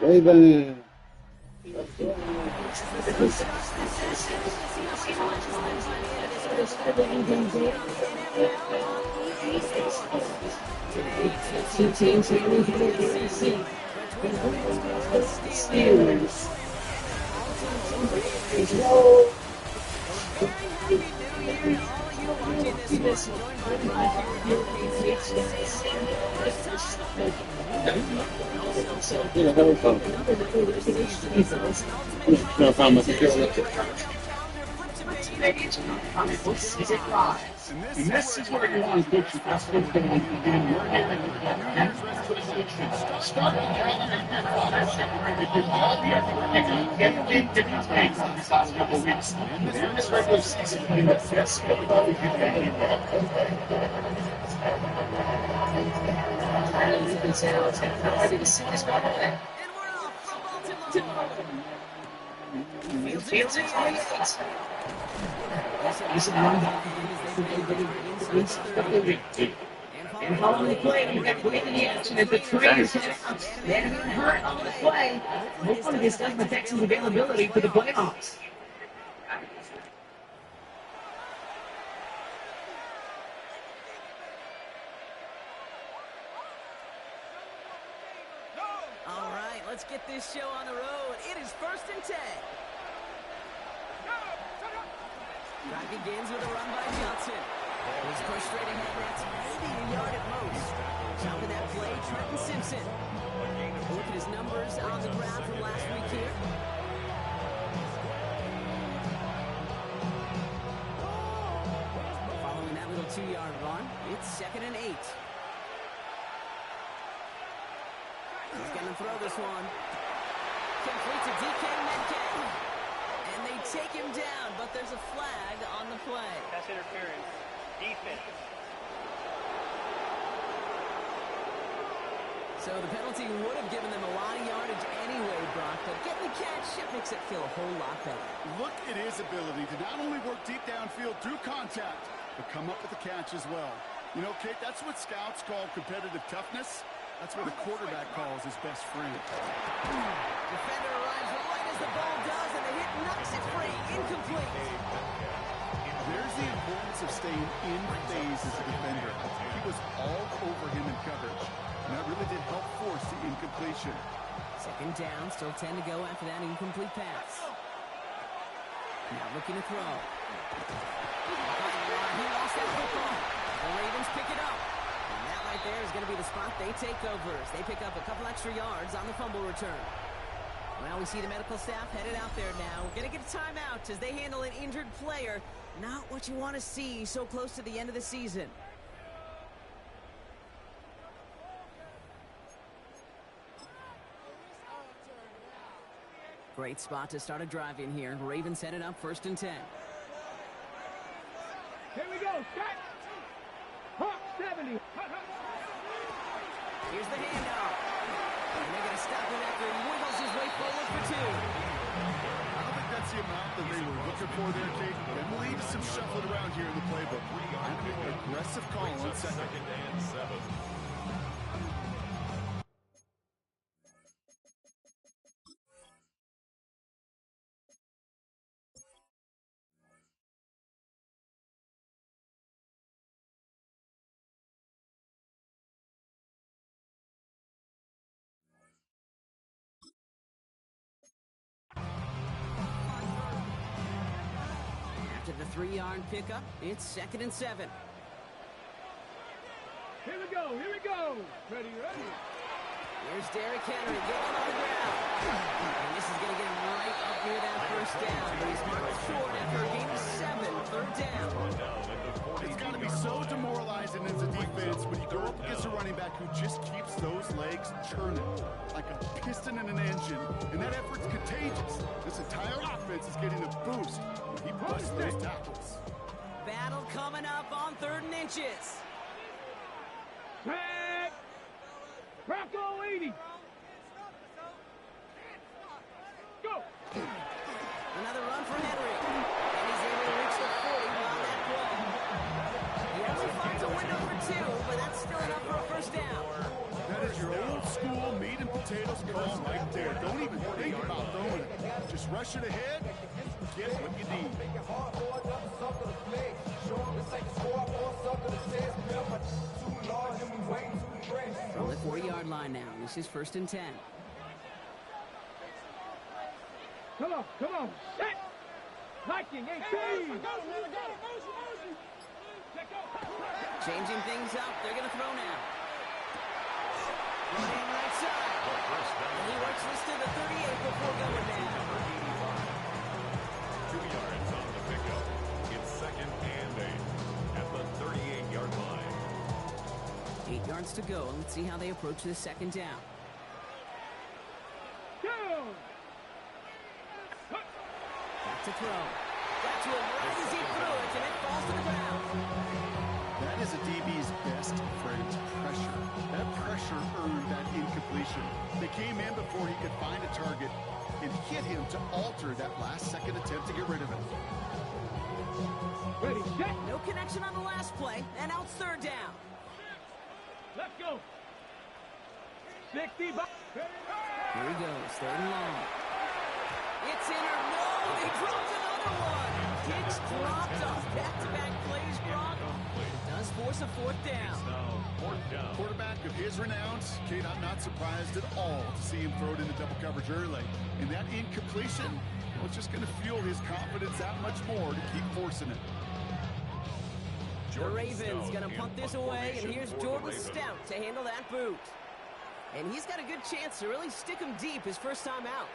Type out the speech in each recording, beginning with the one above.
Raven. Two teams here in the Steelers. No problem with Season 5. And this is where you want to get your best football and we're here at starting get into these games on these last couple of weeks. And this regular season being the best football we can get. Fields it. And following the play, we got put in the action at the train. They're going to hurt on the play. Hopefully this doesn't affect his availability for the playoffs. All right, let's get this show on the road. It is 1st and 10. Drive begins with a run by Johnson. He's pushed straight ahead. That's maybe a yard at most. Jumping that play, Trenton Simpson. Look at his numbers on the ground from last week here. Following that little 2-yard run, it's 2nd and 8. He's going to throw this one. Complete to DK Metcalf. And they take him down, but there's a flag on the play. Pass interference. Defense. So the penalty would have given them a lot of yardage anyway, Brock, but getting the catch makes it feel a whole lot better. Look at his ability to not only work deep downfield through contact, but come up with the catch as well. You know, Kate, that's what scouts call competitive toughness. That's what the quarterback calls his best friend. Defender arrives right as the ball does, and the hit knocks it free. Incomplete. There's the importance of staying in phase as a defender. He was all over him in coverage, and that really did help force the incompletion. 2nd down, still 10 to go after that incomplete pass. Now looking to throw. He lost that football. The Ravens pick it up. And that right there is going to be the spot they take over as they pick up a couple extra yards on the fumble return. Well, we see the medical staff headed out there now. We're going to get a timeout as they handle an injured player. Not what you want to see so close to the end of the season. Great spot to start a drive in here. Ravens headed up 1st and 10. Here we go. Start. Hawk 70. Here's the handoff. And they're going to stop him after he wiggles his way forward for 2. I don't think that's the amount that they were looking for there, Kate. I believe some shuffling around here in the playbook. I'm going to make an aggressive call on 2nd and 7. After the 3-yard pickup, it's 2nd and 7. Here we go. Here we go. Ready, ready. Here's Derrick Henry getting on the ground. And this is going to get him right up near that 1st down. But he's marked short after a gain of 7. 3rd down. It's got to be so demoralizing as a defense when you go up against a running back who just keeps those legs churning like a piston in an engine, and that effort's contagious. This entire offense is getting a boost when he busts those tackles. Battle coming up on 3rd and inches. Tag. Bronco 80. Go. Another run for Henry. And he's able to reach the 40 on that play. He only finds a window for 2, but that's still enough for a 1st down. That is your old school meat and potato Just calm right there. Don't even think about throwing it. Just rush it ahead. Get what you need. From the 40-yard line now. This is 1st and 10. Come on, come on. Set. Liking, 18. Changing things up. They're going to throw now. Running right side. And he works this to the 38 before going down. 2 yards on the pickup. It's 2nd and 8 at the 38-yard line. 8 yards to go. Let's see how they approach this 2nd down. Down. Back to throw. Got to him right as he threw it, and it falls to the ground. That is a DB's best friend, pressure. That pressure earned that incompletion. They came in before he could find a target and hit him to alter that last-second attempt to get rid of it. Ready, set. No connection on the last play, and now it's 3rd down. Let's go. 60. Here he goes, 3rd and long. It's in or no, they dropped another one. Kicks dropped off back-to-back plays, Brock. Does force a 4th down. Now, 4th down. Quarterback of his renowns, Kate, I'm not surprised at all to see him throw it into double coverage early. And that incompletion, well, it's just going to fuel his confidence that much more to keep forcing it. The Ravens going to punt this away, and here's Jordan Stout to handle that boot. And he's got a good chance to really stick him deep his first time out.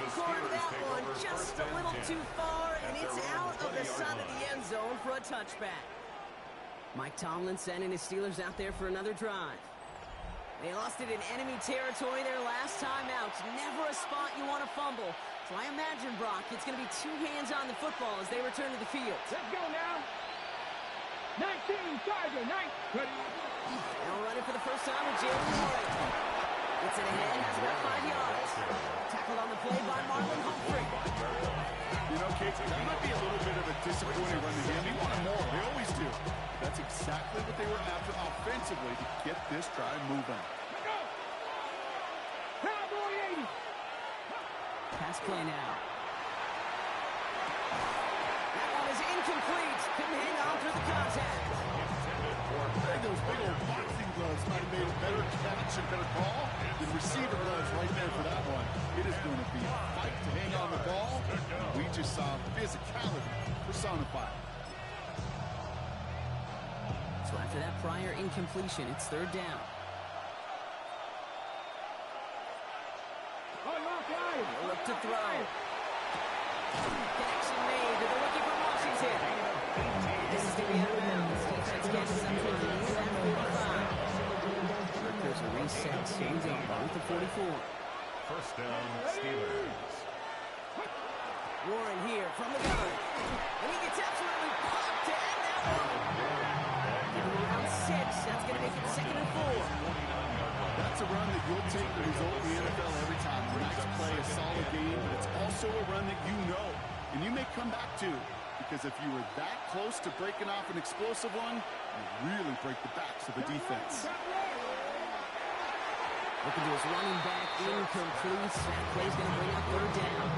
Cornered that one just a little too far, and it's out of the side of the end zone for a touchback. Mike Tomlin sending his Steelers out there for another drive. They lost it in enemy territory their last time out. Never a spot you want to fumble. So I imagine, Brock, it's going to be 2 hands on the football as they return to the field. Let's go now. 19, Tiger, 9. Ready. Now running for the first time with Jalen Warren. Gets it ahead, has about 5 yards. Tackled on the play by Marlon Humphrey. You know, Kate, that might be a little bit of a disappointing run to him. He wanted more. They always do. That's exactly what they were after offensively to get this drive moving. Let's go. Cowboy 80. Pass play now. That one is incomplete. Couldn't hang on through the contact. I think those big old boxing gloves might have made a better catch and better call than receiver gloves right there for that one. It is going to be a fight to hang on the ball. We just saw physicality personified. So after that prior incompletion, it's 3rd down. Look to throw. Connection made to the rookie from Washington. This is going to be out of bounds. Defense catches up to the 45. There's a reset. Here we go. With the 44. 1st down, Steelers. Warren here from the gun. And he gets absolutely popped to end that one. Give him around 6. That's going to make it 2nd and 4. That's a run that you'll take the result in the NFL every time. A nice play, a solid game, but it's also a run that you know, and you may come back to, because if you were that close to breaking off an explosive one, you really break the backs of the defense. Looking to his running back, incomplete. That play's going to bring up 3rd down.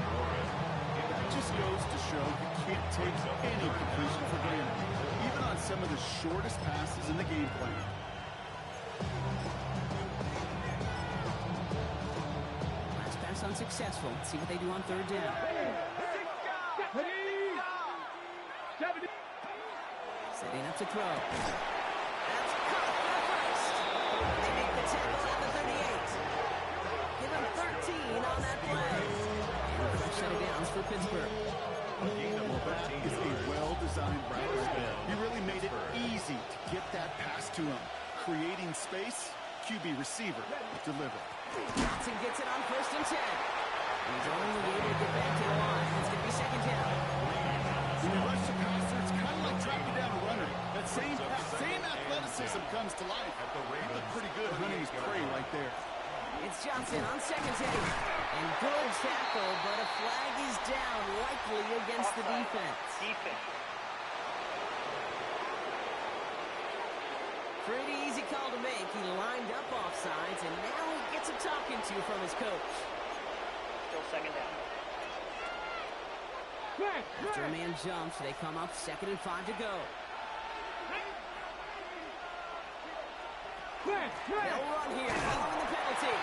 That just goes to show you can't take any completion for granted, even on some of the shortest passes in the game plan. Unsuccessful. Let's see what they do on 3rd down. Setting up to throw. That's caught for the first. They make the tackle at the 38. Give him 13 on that play. And a fresh set of downs for Pittsburgh. That is a well-designed route. He really made it easy to get that pass to him. Creating space, QB receiver, deliver. Johnson gets it on 1st and 10. He's only able to get back to the line. It's going to be 2nd down. When you rush the passer, it's kind of like tracking down a runner. That same athleticism comes to life. He looked pretty good hunting his prey right there. It's Johnson on 2nd take. And good tackle, but a flag is down, likely against the defense. Pretty easy call to make. He lined up offsides, and now he gets a talking to from his coach. Still second down. After a man jumps, they come up 2nd and 5 to go. They'll run here, following the penalty.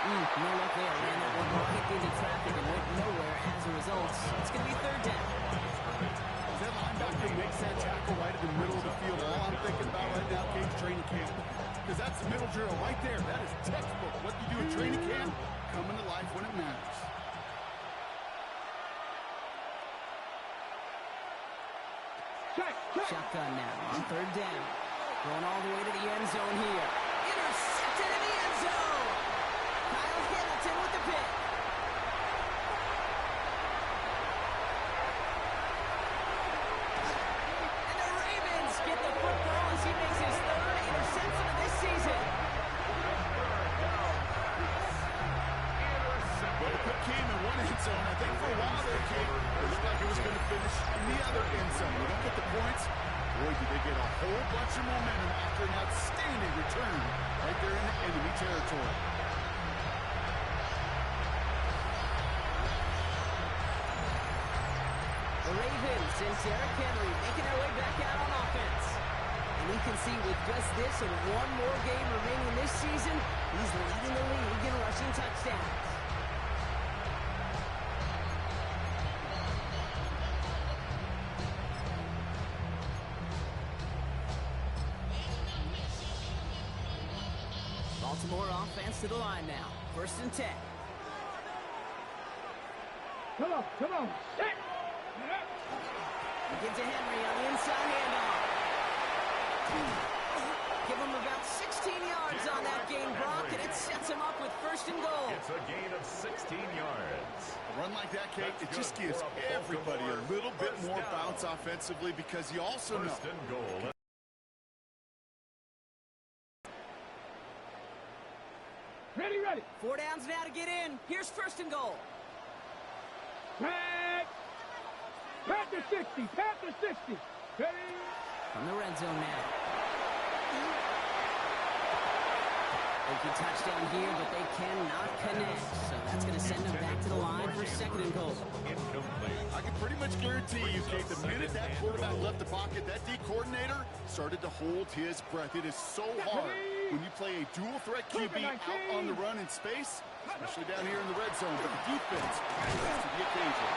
No luck there. Ran that one right into traffic and went nowhere as a result. It's going to be 3rd down. That linebacker makes that tackle right in the middle of the field. All I'm thinking about right now, Gabe's training camp. Because that's the middle drill right there. That is textbook. What you do in training camp, coming to life when it matters. Shotgun now on 3rd down. Going all the way to the end zone here. Intercepted in the end zone. Kyle Hamilton with the pick. And the Ravens get the football as he makes his 3rd interception of this season. Well, the pick came in one end zone. I think for a while there, Kate, it looked like it was going to finish in the other end zone. We don't get the points. Boy, did they get a whole bunch of momentum after an outstanding return right there in the enemy territory. The Ravens and Derrick Henry making their way back out on offense. And you can see with just this and one more game remaining this season, he's leading the league in rushing touchdowns. Baltimore offense to the line now. 1st and 10. Come on. Set. Give to Henry on the inside handoff. Give him about 16 yards on that gain, Brock, and it sets him up with 1st and goal. It's a gain of 16 yards. A run like that, Kate, it just gives everybody a little bit more bounce offensively because you also know. 1st and goal. Ready. 4 downs now to get in. Here's 1st and goal. Pat the 60. Ready. From the red zone now. They can touchdown here, but they cannot connect. So that's going to send them back to the line for 2nd and goal. Incomplete. I can pretty much guarantee you, Kate, the minute that quarterback left the pocket, that D coordinator started to hold his breath. It is so hard when you play a dual threat QB out on the run in space, especially down here in the red zone. But the defense rose to the occasion.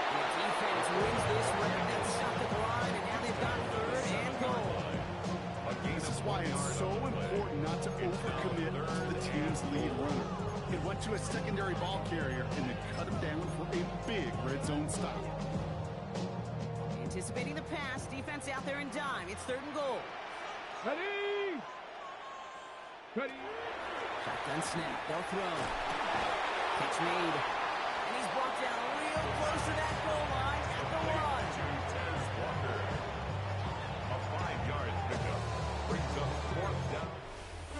The defense wins this round. They've stopped at the line, and now they've got 3rd and goal. This is why it's so important not to overcommit to the team's lead runner. It went to a secondary ball carrier and then cut him down for a big red zone stop. Anticipating the pass, defense out there in dime. It's 3rd and goal. Ready. Shotgun snap. They'll throw. Catch made. And he's brought down real close to that goal line at the 1. A 5-yard pickup brings up 4th down.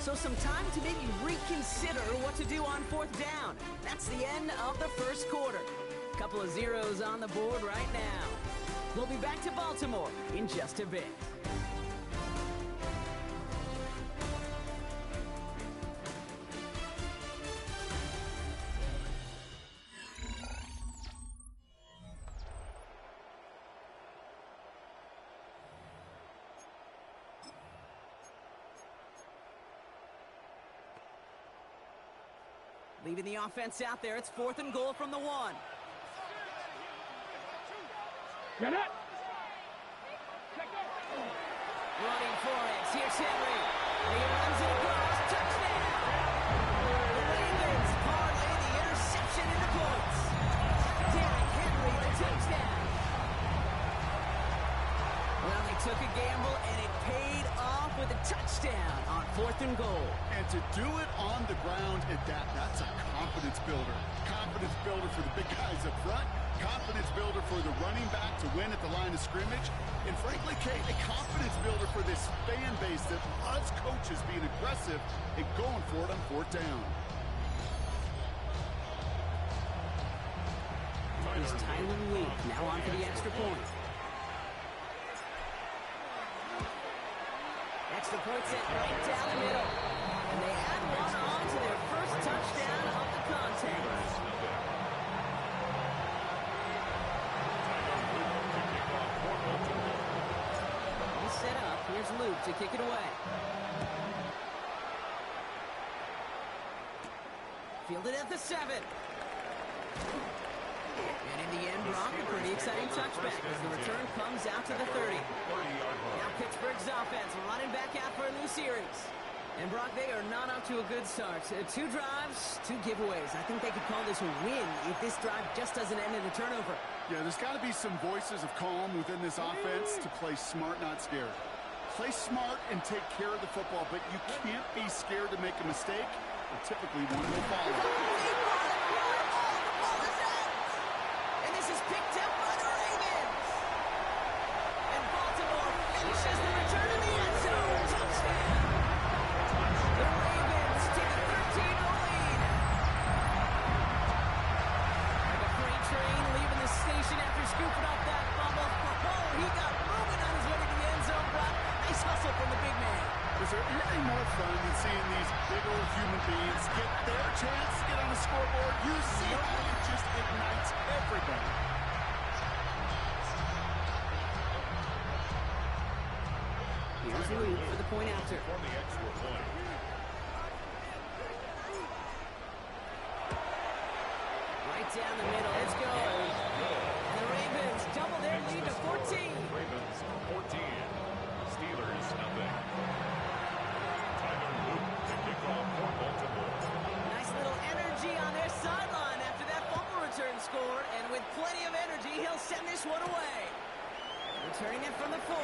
So some time to maybe reconsider what to do on 4th down. That's the end of the 1st quarter. Couple of zeros on the board right now. We'll be back to Baltimore in just a bit. Leaving the offense out there. It's 4th and goal from the 1. Get it. Running for it. Here's Henry. He runs it across. Touchdown. The Ravens parlay the interception into points. Derrick Henry, the touchdown. Well, they took a gamble, and it paid off with a touchdown on 4th and goal. And to do it on the ground at that's a confidence builder. Confidence builder for the big guys up front. Confidence builder for the running back to win at the line of scrimmage. And frankly, Kate, a confidence builder for this fan base that loves coaches being aggressive and going for it on 4th down. is Tyler Luke. Now on for the extra point. Extra point set right down the middle. And they add one on to their first touchdown of the contest. All set up. Here's Luke to kick it away. Fielded at the 7. And in the end, Brock, a pretty exciting touchback as the return comes out to the 30. Now Pittsburgh's offense running back out for a new series. And Brock, they are not up to a good start. 2 drives, 2 giveaways. I think they could call this a win if this drive just doesn't end in a turnover. Yeah, there's got to be some voices of calm within this offense to play smart, not scared. Play smart and take care of the football, but you can't be scared to make a mistake, or typically one will follow. And this is picked up by the Ravens. And Baltimore finishes the return to the end zone. Touchdown. The Ravens take a 13-0 lead. Like a freight train leaving the station after scooping up that fumble. Oh, he got moving on his way to the end zone, Brock. Nice hustle from the big man. Is there anything more fun than seeing these big old human beings get their chance to get on the scoreboard? You see how it just ignites everybody. Here's Luke for the point after. For the extra point. Right down the middle. Let's go. And the Ravens double their lead to 14. Ravens 14. Steelers nothing. Tyler Luke to kick off for Baltimore. Nice little energy on their sideline after that fumble return score. And with plenty of energy, he'll send this one away. Returning it from the 4.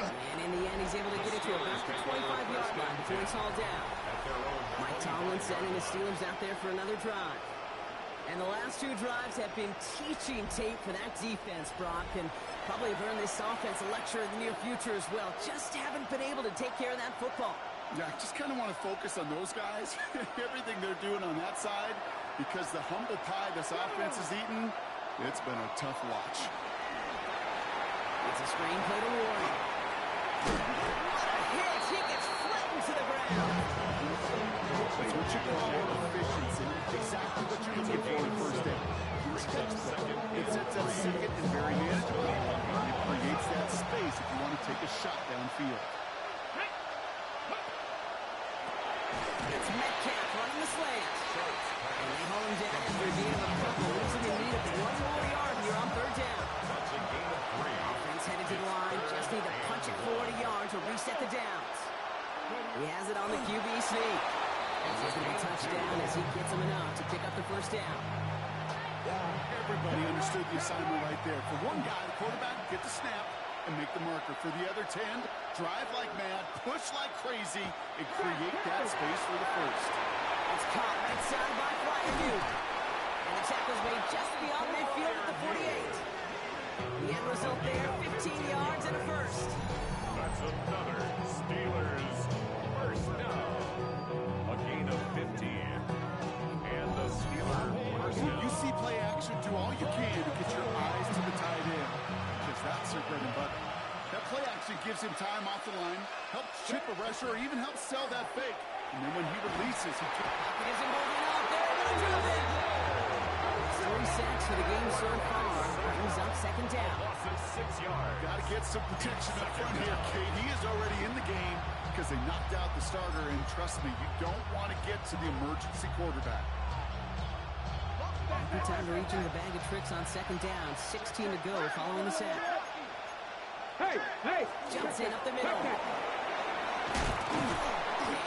And in the end, he's able to get it to about the 25-yard line before he's hauled down. Mike Tomlin sending the Steelers out there for another drive. And the last 2 drives have been teaching tape for that defense, Brock, and probably have earned this offense a lecture in the near future as well. Just haven't been able to take care of that football. Yeah, I just kind of want to focus on those guys, everything they're doing on that side, because the humble pie this offense has eaten, it's been a tough watch. It's a screen play to Warren. What a hit! He gets flattened to the ground. That's what you call efficiency. Exactly what you're looking for in first down. Here's textbook. It sets up second and very manageable. It creates that space if you want to take a shot downfield. It's Metcalf running the slant. And they haul him down after a gain of a couple. Losing in need of 1 more yard here on 3rd down. That's a gain of 3. Offense headed to the line. Just need to punch it 40 yards to reset the downs. He has it on the QB sneak. And he's going to be touchdown as he gets him enough to pick up the 1st down. Everybody understood the assignment right there. For one guy, the quarterback, get the snap and make the marker. For the other 10, drive like mad, push like crazy, and create that space for the 1st. It's caught right side by Fryermuth. And the tackle's made just beyond midfield at the 48. The end result there, 15 yards and a 1st. That's another Steelers 1st down. A gain of 15. And the Steelers 1st When down. you see play action, do all you can to get your eyes to the tight end, because that's their bread and butter. That play action gives him time off the line, helps chip a rusher, or even helps sell that fake. And then when he releases, he can... He isn't holding up. They're going to drop it. 3 sacks for the game so far. Brings up 2nd down. Loss of 6 yards. Got to get some protection up front here. KD is already in the game because they knocked out the starter. And trust me, you don't want to get to the emergency quarterback. Good time to reach in the bag of tricks on 2nd down. 16 to go following the sack. Hey! Jumps in up the middle.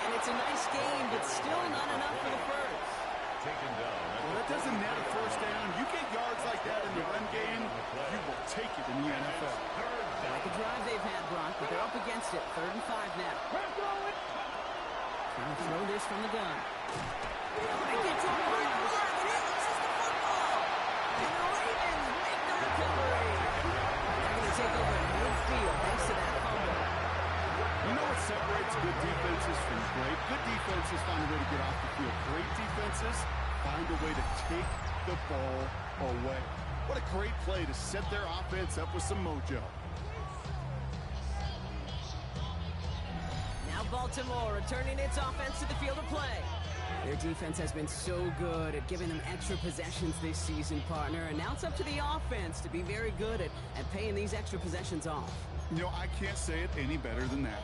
And it's a nice game, but still not enough for the 1st. Taken down. Well, that doesn't net a 1st down. You get yards like that in the run game, you will take it in the NFL. Like a drive they've had, Brock, but they're up against it. 3rd and 5 now. Trying to throw this from the gun. They get to him hard, and he loses the football. And the Ravens make the recovery. They're going to take over midfield thanks to that fumble. You know what separates good defenses from great? Good defenses find a way to get off the field. Great defenses find a way to take the ball play to set their offense up with some mojo. Now Baltimore returning its offense to the field of play. Their defense has been so good at giving them extra possessions this season, partner. And now it's up to the offense to be very good at paying these extra possessions off. You know, I can't say it any better than that.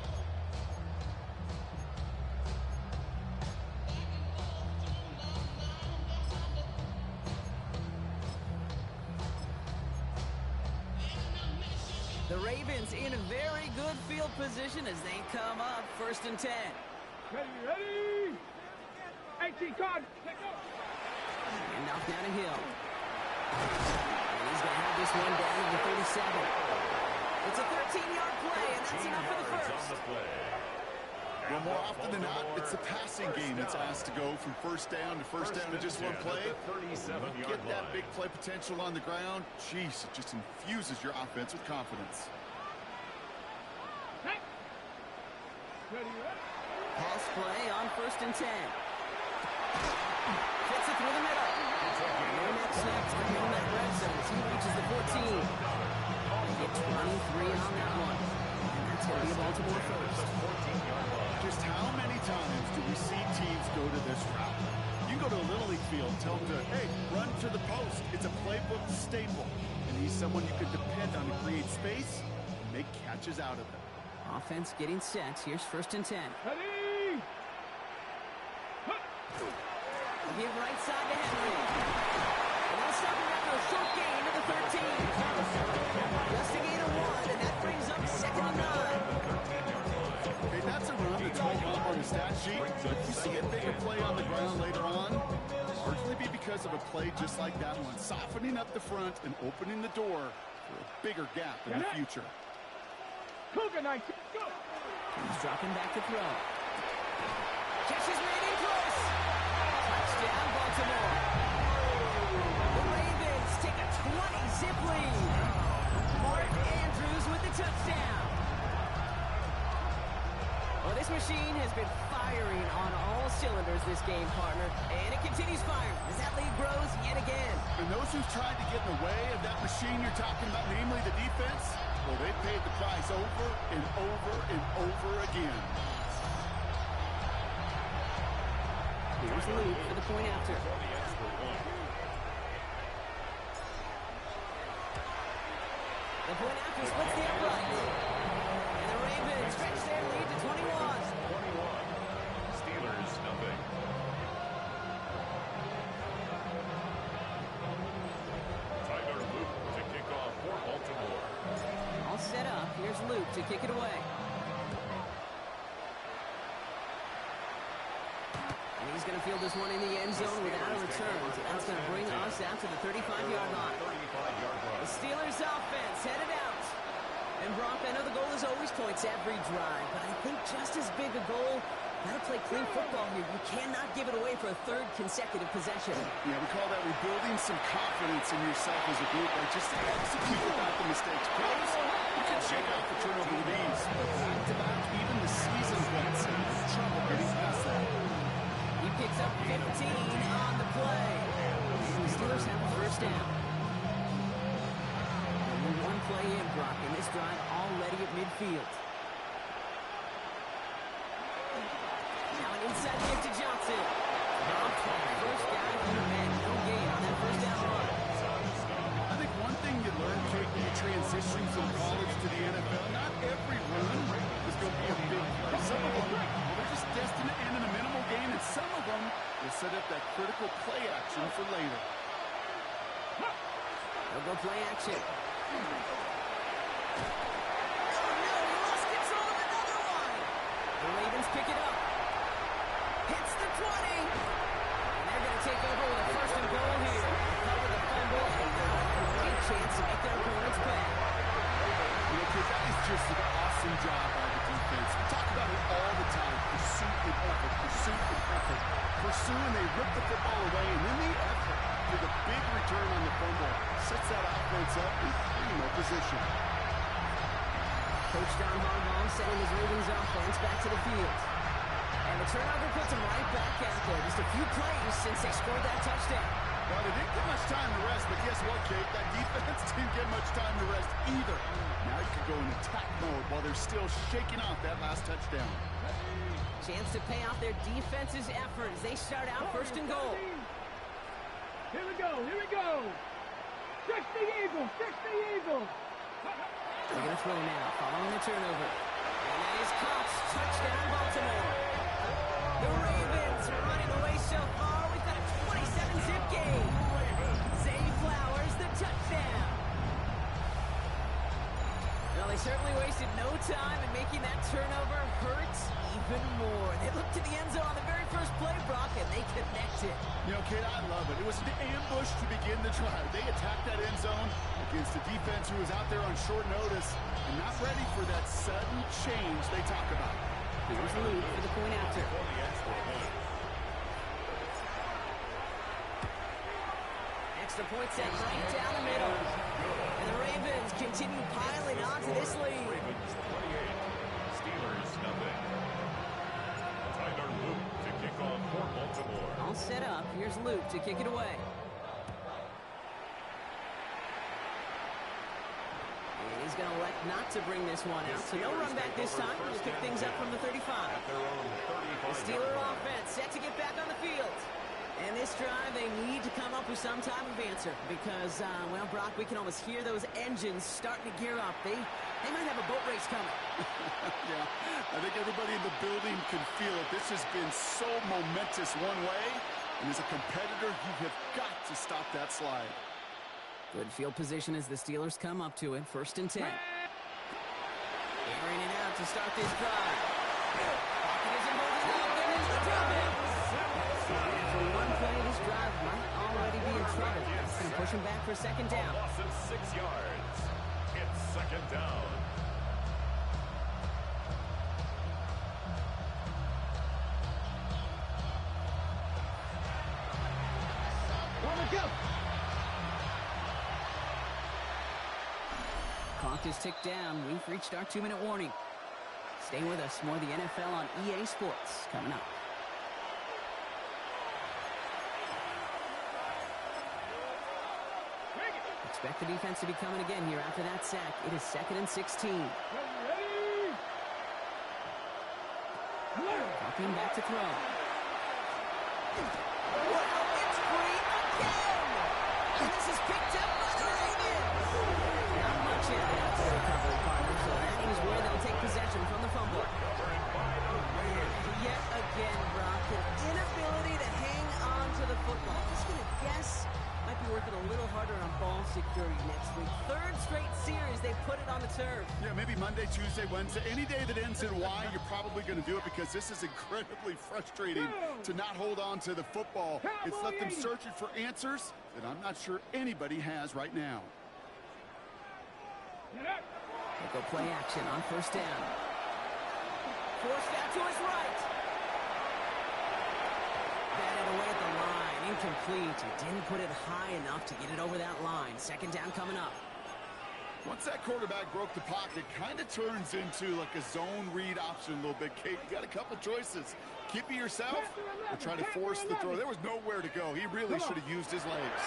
The Ravens in a very good field position as they come up 1st and 10. Ready? 18 card. And off down a hill. And he's going to have this one down to the 37. It's a 13-yard play, and that's enough for the first. Well, more often than not, it's the passing game that's asked to go from first down in just one play. Get that big play potential on the ground. Jeez, it just infuses your offense with confidence. Pass play on 1st and 10. Fits it through the middle. No next snap to the middle that red zone as he reaches the 14. They get 23 on that one. And that's going to be a Baltimore first. Just how many times do we see teams go to this route? You go to a Little League field, tell them to, hey, run to the post. It's a playbook staple. And he's someone you can depend on to create space and make catches out of it. Offense getting set. Here's 1st and 10. Ready? Give right side to Henry. And they'll stop him after a short gain to the 13. Just a gain of 1, and that brings up 2nd and 9. Okay, that's a run that's hold up on the stat sheet. If you see a bigger play on the ground later on, largely be because of a play just like that one, softening up the front and opening the door for a bigger gap in the future. Cougar 19. Go. He's dropping back to throw. Catch is made in close. Touchdown, Baltimore. The Ravens take a 20-zip lead. Mark Andrews with the touchdown. Well, this machine has been firing on all cylinders this game, partner. And it continues firing as that lead grows yet again. And those who've tried to get in the way of that machine you're talking about, namely the defense, well, they paid the price over and over and over again. Here's Luke for the point after. The point after splits the upright. And the Ravens stretch their lead to 21. Steelers, nothing. Tyler Luke to kick off for Baltimore. All set up. Here's Luke to kick it away. And he's going to field this one in the end zone without a return. So that's going to bring us out to the 35-yard line. The Steelers offense headed out. And Brock, I know the goal is always points every drive, but I think just as big a goal, gotta play clean football here. You cannot give it away for a 3rd consecutive possession. Yeah, we call that rebuilding some confidence in yourself as a group. Like just execute without the mistakes. Pros, you can shake out the turnover with ease. But back-to-back, even the season points, trouble getting past that. He picks up 15 on the play. And the Steelers have a 1st down. Only one play in, Brock, in this drive already at midfield. Now an inside kick to Johnson. First guy from the man. No gain on that 1st down run. I think one thing you learn taking the transition from college to the NFL, not every run is going to be a big play. Some of them, they're just destined to end in a minimal gain, and some of them will set up that critical play action for later. They'll go play action. Oh, no, he lost control of another one. The Ravens pick it up. Hits the 20. And they're going to take over with a 1st and goal here. Cover the fumble, and now a great chance to make their opponents pay. You know, kid, that is just an awesome job by the defense. We talk about it all the time. Pursuit and effort, pursuit and effort. Pursue, and they rip the football away, and then the effort with a big return on the fumble sets that offense up in primo position. Coach Don Harbaugh sending his Ravens offense back to the field. And the turnover puts them right back out there. Just a few plays since they scored that touchdown. Well, they didn't get much time to rest, but guess what, Kate? That defense didn't get much time to rest either. Now you can go in attack mode while they're still shaking off that last touchdown. Chance to pay off their defense's effort as they start out first and goal. Here we go, here we go. Fix the Eagles, fix the Eagles. They're going to throw now, following the turnover. And that is caught. Touchdown, Baltimore. The Ravens are running away so far. We've got a 27-zip game. Zay Flowers, the touchdown. Well, they certainly wasted no time in making that turnover hurt even more. They looked to the end zone on the very first play, Brock, and they connected. You know, kid, I love it. It was an ambush to begin the drive. They attacked that end zone against a defense who was out there on short notice and not ready for that sudden change they talk about. Here's Luke for the point after. Extra point set right down the middle. And the Ravens continue piling onto this lead. Ravens 28, Steelers nothing. Tyler Luke to kick off for Baltimore. All set up. Here's Luke to kick it away. And he's going to elect not to bring this one out. So no run back this time. We'll pick things up from the 35. At their own 35. The Steeler offense set to get back on the field. And this drive, they need to come up with some type of answer because, well, Brock, we can almost hear those engines starting to gear up. They might have a boat race coming. Yeah, I think everybody in the building can feel it. This has been so momentous one way, and as a competitor, you have got to stop that slide. Good field position as the Steelers come up to it. 1st and 10. Airing it out to start this drive. Pocket isn't holding up. They're into the drop in. For one play, this drive might already be in trouble. It's going to push him back for 2nd down. A loss of 6 yards. It's 2nd down. Clock is ticked down. We've reached our 2-minute warning. Stay with us. More of the NFL on EA Sports coming up. Expect the defense to be coming again here after that sack. It is 2nd and 16. Talking back to throw. Wow, it's free again! And this is picked up by the Ravens! Not much in after the recovery, partner, so that is where they'll take possession from the fumble. Yet again, Brock, an inability to hang on to the football. Just going to guess might be working a little harder on ball security next week. 3rd straight series they put it on the turf. Yeah, maybe Monday, Tuesday, Wednesday. Any day that ends in Y, you're probably going to do it because this is incredibly frustrating to not hold on to the football. It's left them searching for answers that I'm not sure anybody has right now. They'll go play action on 1st down. Forced out to his right. Batted away at the line. Incomplete. He didn't put it high enough to get it over that line. 2nd down coming up. Once that quarterback broke the pocket, kind of turns into like a zone read option a little bit. Kate, you got a couple choices. Keep it yourself or try to force the throw. There was nowhere to go. He really should have used his legs.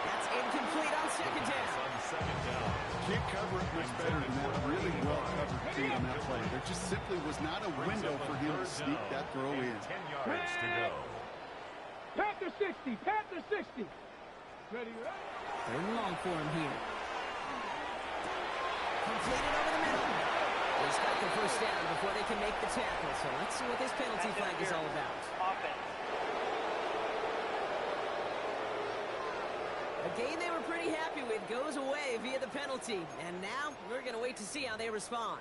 That's incomplete on 2nd down. Can't cover it much better than that. Really well covered Kate on that play. There just simply was not a window for him to sneak that throw in. 10 yards to go. Panther 60, Panther 60. Ready, ready? 3rd and long for him here. Completed over the middle. He's got the 1st down before they can make the tackle. So let's see what this penalty flag is all about. Offense. A game they were pretty happy with goes away via the penalty. And now we're going to wait to see how they respond.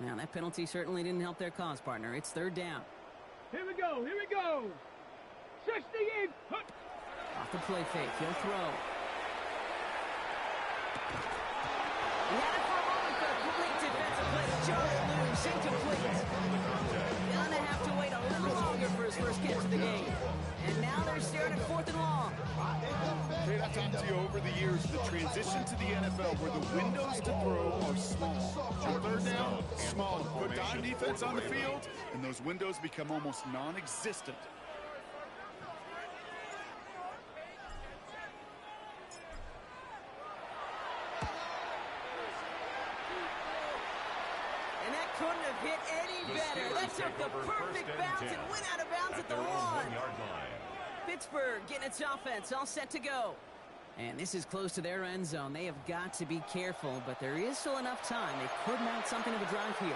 Now, that penalty certainly didn't help their cause, partner. It's 3rd down. Here we go, here we go. 68. Off the play fake. He'll throw. He had it for a moment for a complete defensive play. Jordan loose, incomplete. Gonna have to wait a little longer for his first catch of the game. And now they're staring at 4th talked to you over the years, the transition to the NFL where the windows to throw are small. On third down, small. Put dime defense on the field, and those windows become almost non-existent. And that couldn't have hit any better. That took the perfect bounce and went out of bounds at the 1. Pittsburgh getting its offense all set to go. And this is close to their end zone. They have got to be careful, but there is still enough time. They could mount something of a drive here.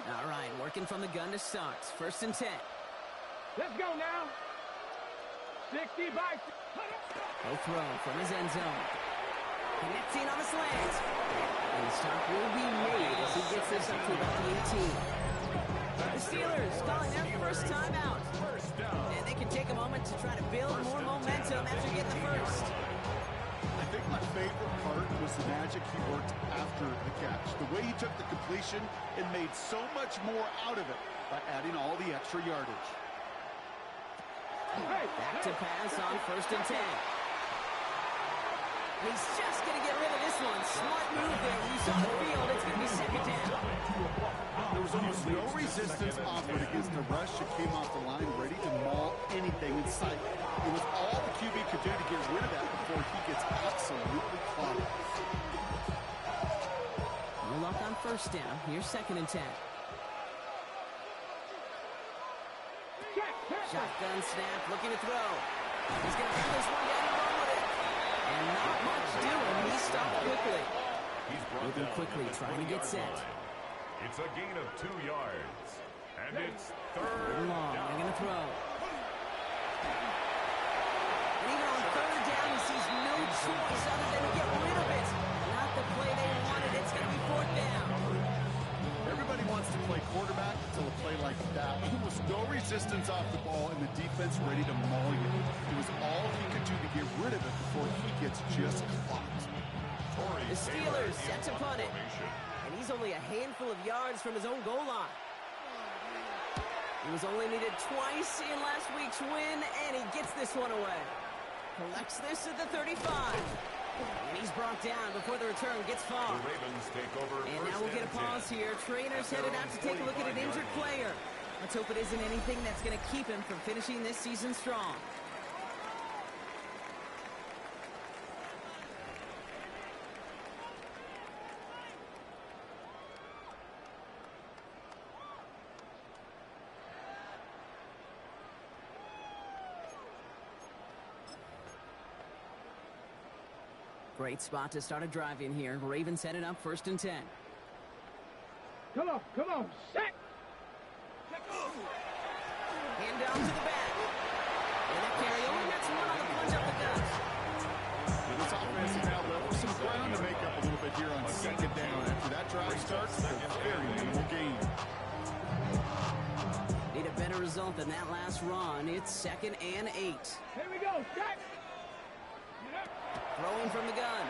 All right, working from the gun to start. 1st and 10. Let's go now. 60 by. He'll throw from his end zone. Connecting on the slant. And the stop will be made as he gets this up to about the 18. The Steelers calling their first timeout. And they can take a moment to try to build more momentum after getting the first. I think my favorite part was the magic he worked after the catch. The way he took the completion and made so much more out of it by adding all the extra yardage. Back to pass on 1st and 10. He's just going to get rid of this one. Smart move there. You saw the field. It's going to be 2nd down. There was almost no resistance offered against the rush that came off the line, ready to maul anything in sight. It was all the QB could do to get rid of that before he gets absolutely clobbered. No luck on 1st down. Here's 2nd and 10. Shotgun snap, looking to throw. He's going to throw this one down and run with it. And not much doing. He stopped quickly. Moving quickly, trying to get set. It's a gain of 2 yards. And it's 3rd Long, down. they're going to throw. And even on 3rd down, he sees no choice other than to get rid of it. Not the play they wanted. It's going to be 4th down. Everybody wants to play quarterback until a play like that. Almost no resistance off the ball and the defense ready to maul you. It was all he could do to get rid of it before he gets just clocked. The Steelers set to punt it. And he's only a handful of yards from his own goal line. He was only needed twice in last week's win, and he gets this one away. Collects this at the 35. And he's brought down before the return gets far. The Ravens take over. And now we'll get a pause here. Trainers headed out to take a look at an injured player. Let's hope it isn't anything that's going to keep him from finishing this season strong. Great spot to start a drive in here. Ravens headed up 1st and 10. Come on, set. Hand down to the back. And that carry over. That's one on the plunge up the gut. This offense has now leveled some ground to make up a little bit here on 2nd down. After that drive starts, a very minimal gain. Need a better result than that last run. It's 2nd and 8. Here we go, set. Throwing from the gun.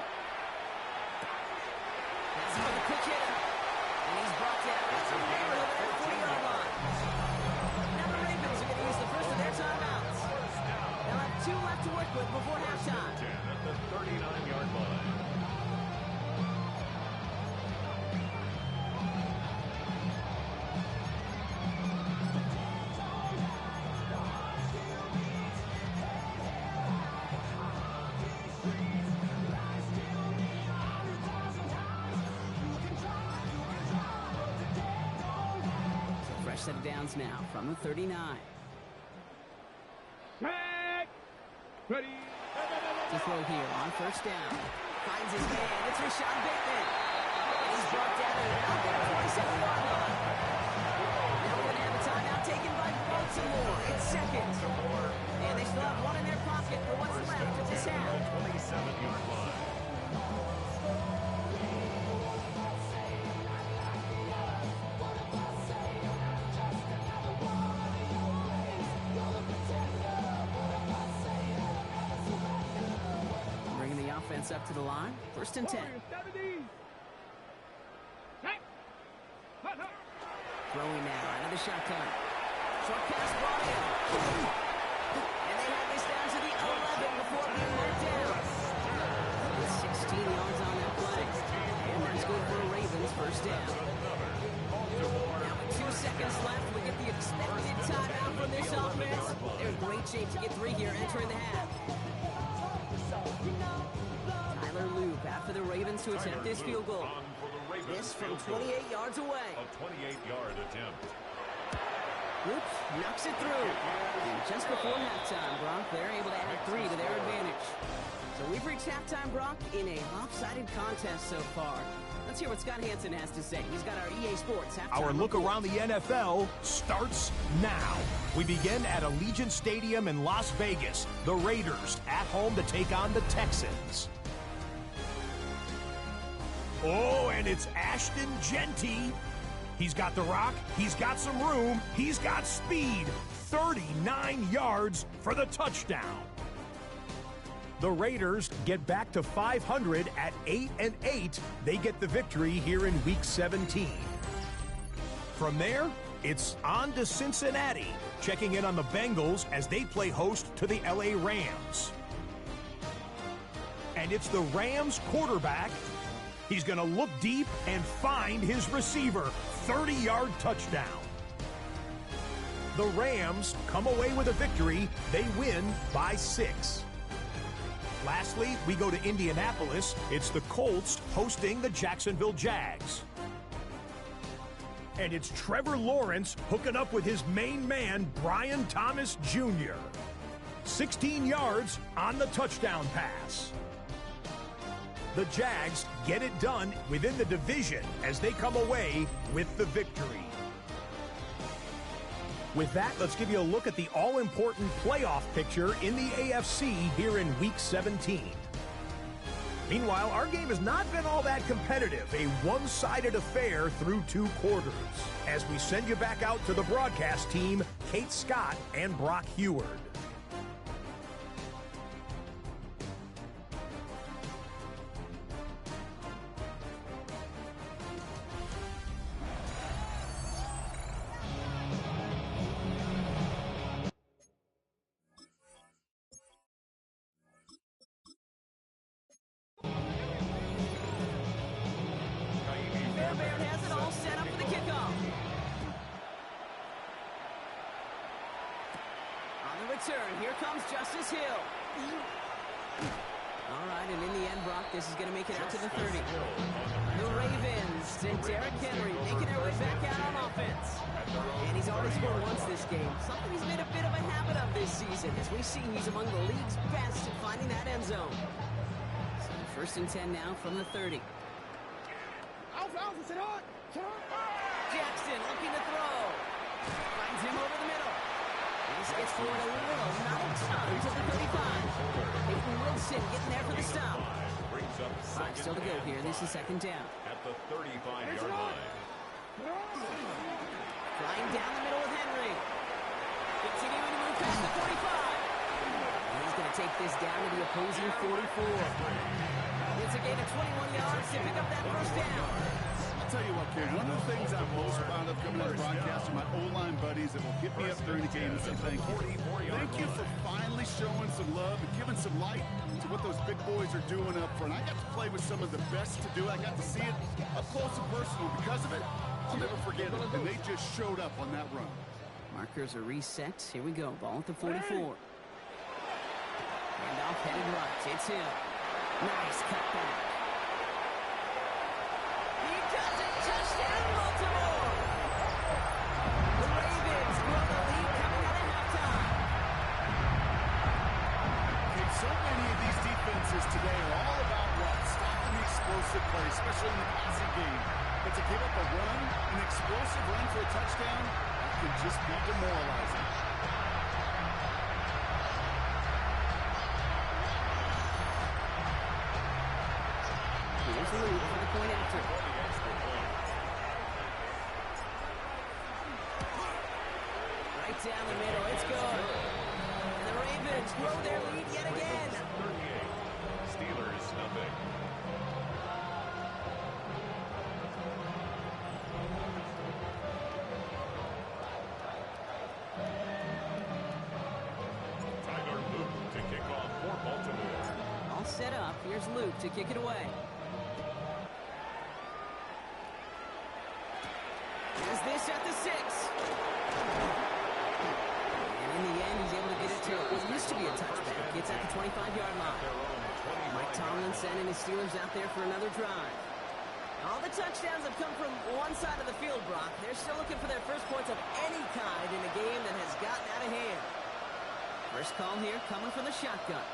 That's for the quick hitter. And he's brought down. That's a neighborhood at the 40-yard line. Now the Ravens are going to use the first of their timeouts. They'll have 2 left to work with before halftime. 10 at the 39-yard line. Set of downs now from the 39. Set. Ready. To throw here on 1st down. Finds his man. It's Rashad Bateman. And he's brought down around the 27-yard line. Now we're going to have a timeout taken by Baltimore. It's 2nd. And they still have 1 in their pocket for what's left of this half. 27-yard line. Offense up to the line. 1st and 10. Throwing now out of the shotgun. Short pass brought in. And they good shape to get 3 here entering the half. Tyler Loop after the Ravens to attempt this field goal. This from 28 yards away. A 28-yard attempt. Loop knocks it through. And just before halftime, Brock, they're able to add 3 to their advantage. So we've reached halftime, Brock, in a lopsided contest so far. Let's hear what Scott Hansen has to say. He's got our EA Sports halftime Our look report. around the NFL starts now. We begin at Allegiant Stadium in Las Vegas. The Raiders at home to take on the Texans. Oh, and it's Ashton Genty. He's got the rock, he's got some room, he's got speed. 39 yards for the touchdown. The Raiders get back to 500 at 8-8. They get the victory here in Week 17. From there, it's on to Cincinnati, checking in on the Bengals as they play host to the LA Rams. And it's the Rams quarterback. He's going to look deep and find his receiver. 30-yard touchdown. The Rams come away with a victory. They win by 6. Lastly, we go to Indianapolis. It's the Colts hosting the Jacksonville Jags. And it's Trevor Lawrence hooking up with his main man, Brian Thomas Jr. 16 yards on the touchdown pass. The Jags get it done within the division as they come away with the victory. With that, let's give you a look at the all-important playoff picture in the AFC here in Week 17. Meanwhile, our game has not been all that competitive, a one-sided affair through 2 quarters. As we send you back out to the broadcast team, Kate Scott and Brock Heward. Fairbairn has it all set up for the kickoff. On the return, here comes Justice Hill. All right, and in the end, Brock, this is going to make it out to the 30. The Ravens and Derrick Henry making their way back out on offense. And he's already scored once this game, something he's made a bit of a habit of this season. As we see, he's among the league's best at finding that end zone. So 1st and 10 now from the 30. Jackson looking to throw. Finds him over the middle. This gets forward a little, not a ton, to the 35. Peyton Wilson getting there for the stop. 5 still to go here. This is 2nd down. At the 35-yard line. Flying down the middle with Henry. Continuing to move past the 45. And he's going to take this down to the opposing 44. It's a gain of 21 yards to pick up that 1st down. I'll tell you what, kid, one of the things I'm most proud of coming to the broadcast are my O-line buddies that will hit me up during the game and say thank you. Thank you for finally showing some love and giving some light to what those big boys are doing up front. I got to play with some of the best to do it. I got to see it up close and personal. Because of it, I'll never forget it. And they just showed up on that run. Markers are reset. Here we go. Ball at the 44. Handoff headed right. It's him. Nice cutback. He does it. Touchdown, Baltimore. The Ravens grow the lead coming out of halftime. Okay, so many of these defenses today are all about what? Stopping the explosive play, especially in the passing game. But to give up a run, an explosive run for a touchdown, that can just be demoralizing. Here's the lead for the point after. Right down the middle. It's good. And the Ravens grow their lead yet again. 38. Steelers, nothing. Tyler Luke to kick off for Baltimore. All set up. Here's Luke to kick it away. Is this at the 6? And in the end, he's able to get it to what used to be a touchback. It's at the 25-yard line. Mike Tomlinson and his Steelers out there for another drive. All the touchdowns have come from one side of the field, Brock. They're still looking for their first points of any kind in a game that has gotten out of hand. First call here coming from the shotgun.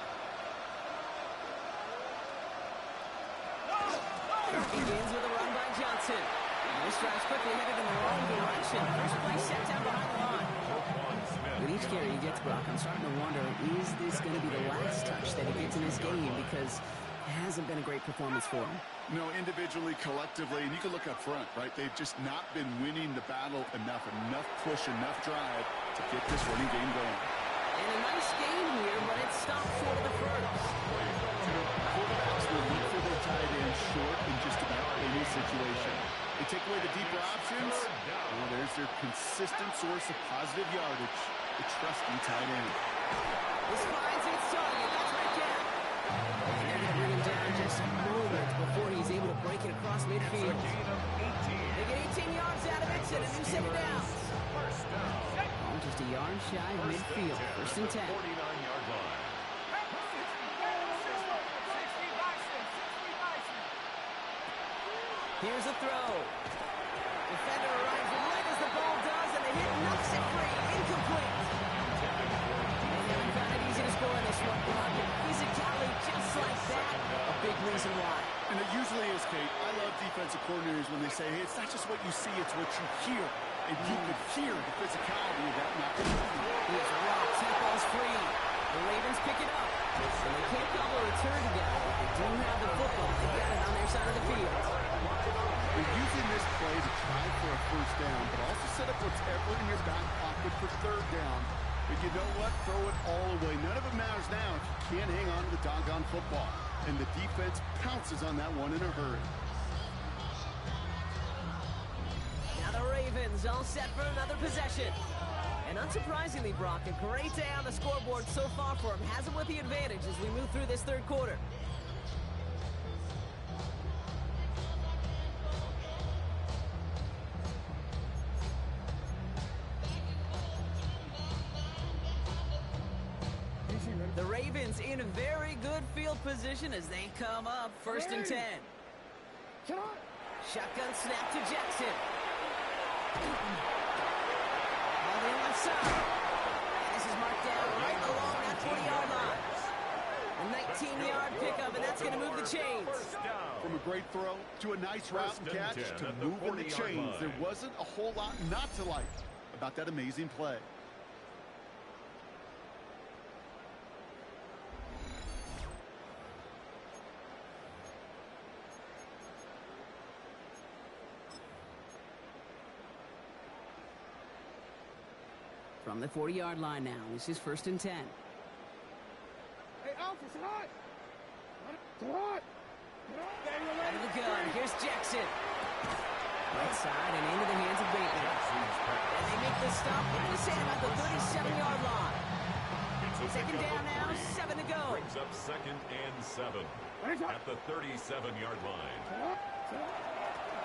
Begins with a run by Johnson. And this drive's quickly headed in the wrong direction. First play set down behind the line. With each carry he gets, Brock, I'm starting to wonder, is this going to be the last touch that he gets in this game? Because it hasn't been a great performance for him. No, individually, collectively, and you can look up front, right? They've just not been winning the battle enough push, enough drive to get this running game going. And a nice game here, but it's stopped short of the first. Quarterbacks will look for their tight end short in just about any situation. They take away the deeper options. Well, there's their consistent source of positive yardage, the trusty tight end. This finds its target. That's right down. And they're going to bring him down just moments before he's able to break it across midfield. They get 18 yards out of it and a new second down. Oh, just a yard shy of midfield. First and 10. 49-yard line. Here's a throw. Defender arrives right as the ball does, and the hit knocks it free. Incomplete. They haven't found it easy to score in this one, Brock. And physicality just like that, a big reason why. And it usually is, Kate. I love defensive coordinators when they say, hey, it's not just what you see, it's what you hear. And you could hear the physicality of that knock. Here's Rock. That ball's free. The Ravens pick it up. And they can't call a return together, but they do have the football. They got it on their side of the field. They're using this play to try for a first down, but also set up whatever in your back pocket for third down. But you know what? Throw it all away. None of it matters now if you can't hang on to the doggone football. And the defense pounces on that one in a hurry. Now the Ravens all set for another possession. And unsurprisingly, Brock, a great day on the scoreboard so far for him. Has him with the advantage as we move through this third quarter. The Ravens in a very good field position as they come up first and 10. Shotgun snap to Jackson. On the left side. And this is marked down right along that 40-yard line. A 19-yard pickup, and that's going to move the chains. From a great throw to a nice route and catch to moving the chains. There wasn't a whole lot not to like about that amazing play. From the 40-yard line now, this is first and 10. Hey, Alf, it's hot! It's hot! Out of the gun, here's Jackson. Right side and into the hands of Bateman. And they make the stop, what do you say about the 37-yard line? Second down now, 7 to go. Brings up second and 7 at the 37-yard line.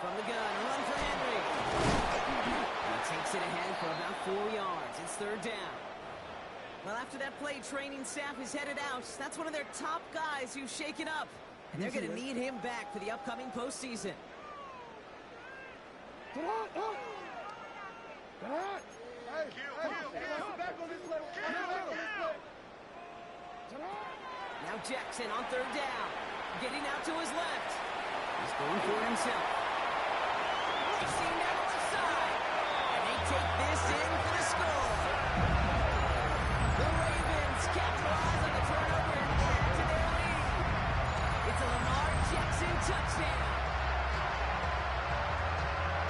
From the gun, run for Henry. And he takes it ahead for about 4 yards. It's third down. Well, after that play, training staff is headed out. That's one of their top guys who's shaken up. And they're going to need him back for the upcoming postseason. Now Jackson on third down. Getting out to his left. He's going for it himself. Racing down the side. And they take this in for the score. The Ravens capitalize on the turnover and add to their lead. It's a Lamar Jackson touchdown.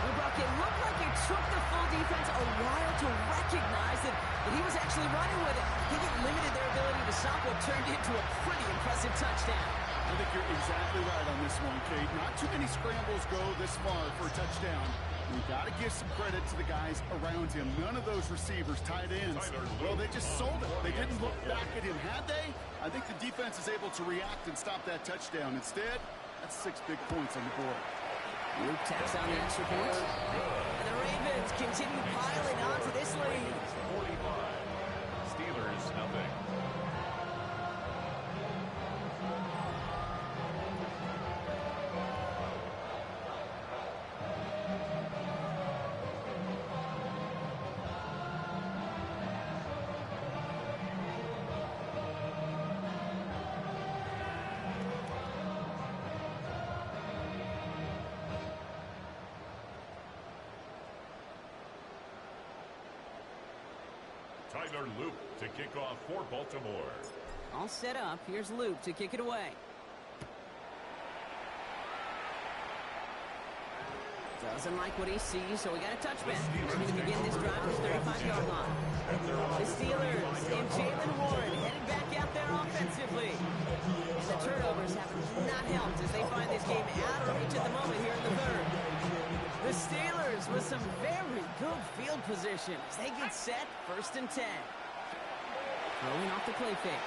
Well, Brock, it looked like it took the full defense a while to recognize that he was actually running with it. I think it limited their ability to stop what turned into a pretty impressive touchdown. I think you're exactly right on this one, Kate. Not too many scrambles go this far for a touchdown. You got to give some credit to the guys around him. None of those receivers, tight ends, well, they just sold it. They didn't look back at him. Had they? I think the defense is able to react and stop that touchdown. Instead, that's 6 big points on the board. Luke taps on the extra point. And the Ravens continue piling on to this lead. 45. Steelers nothing. Tyler Luke to kick off for Baltimore. All set up. Here's Luke to kick it away. Doesn't like what he sees, so we got a touchback. He's going to begin this drive at the 35-yard line. The Steelers and Jalen Warren headed back out there offensively. And the turnovers have not helped as they find this game out of reach at the moment here in the third. The Steelers with some very good field position as they get set, 1st and 10. Throwing off the play fake.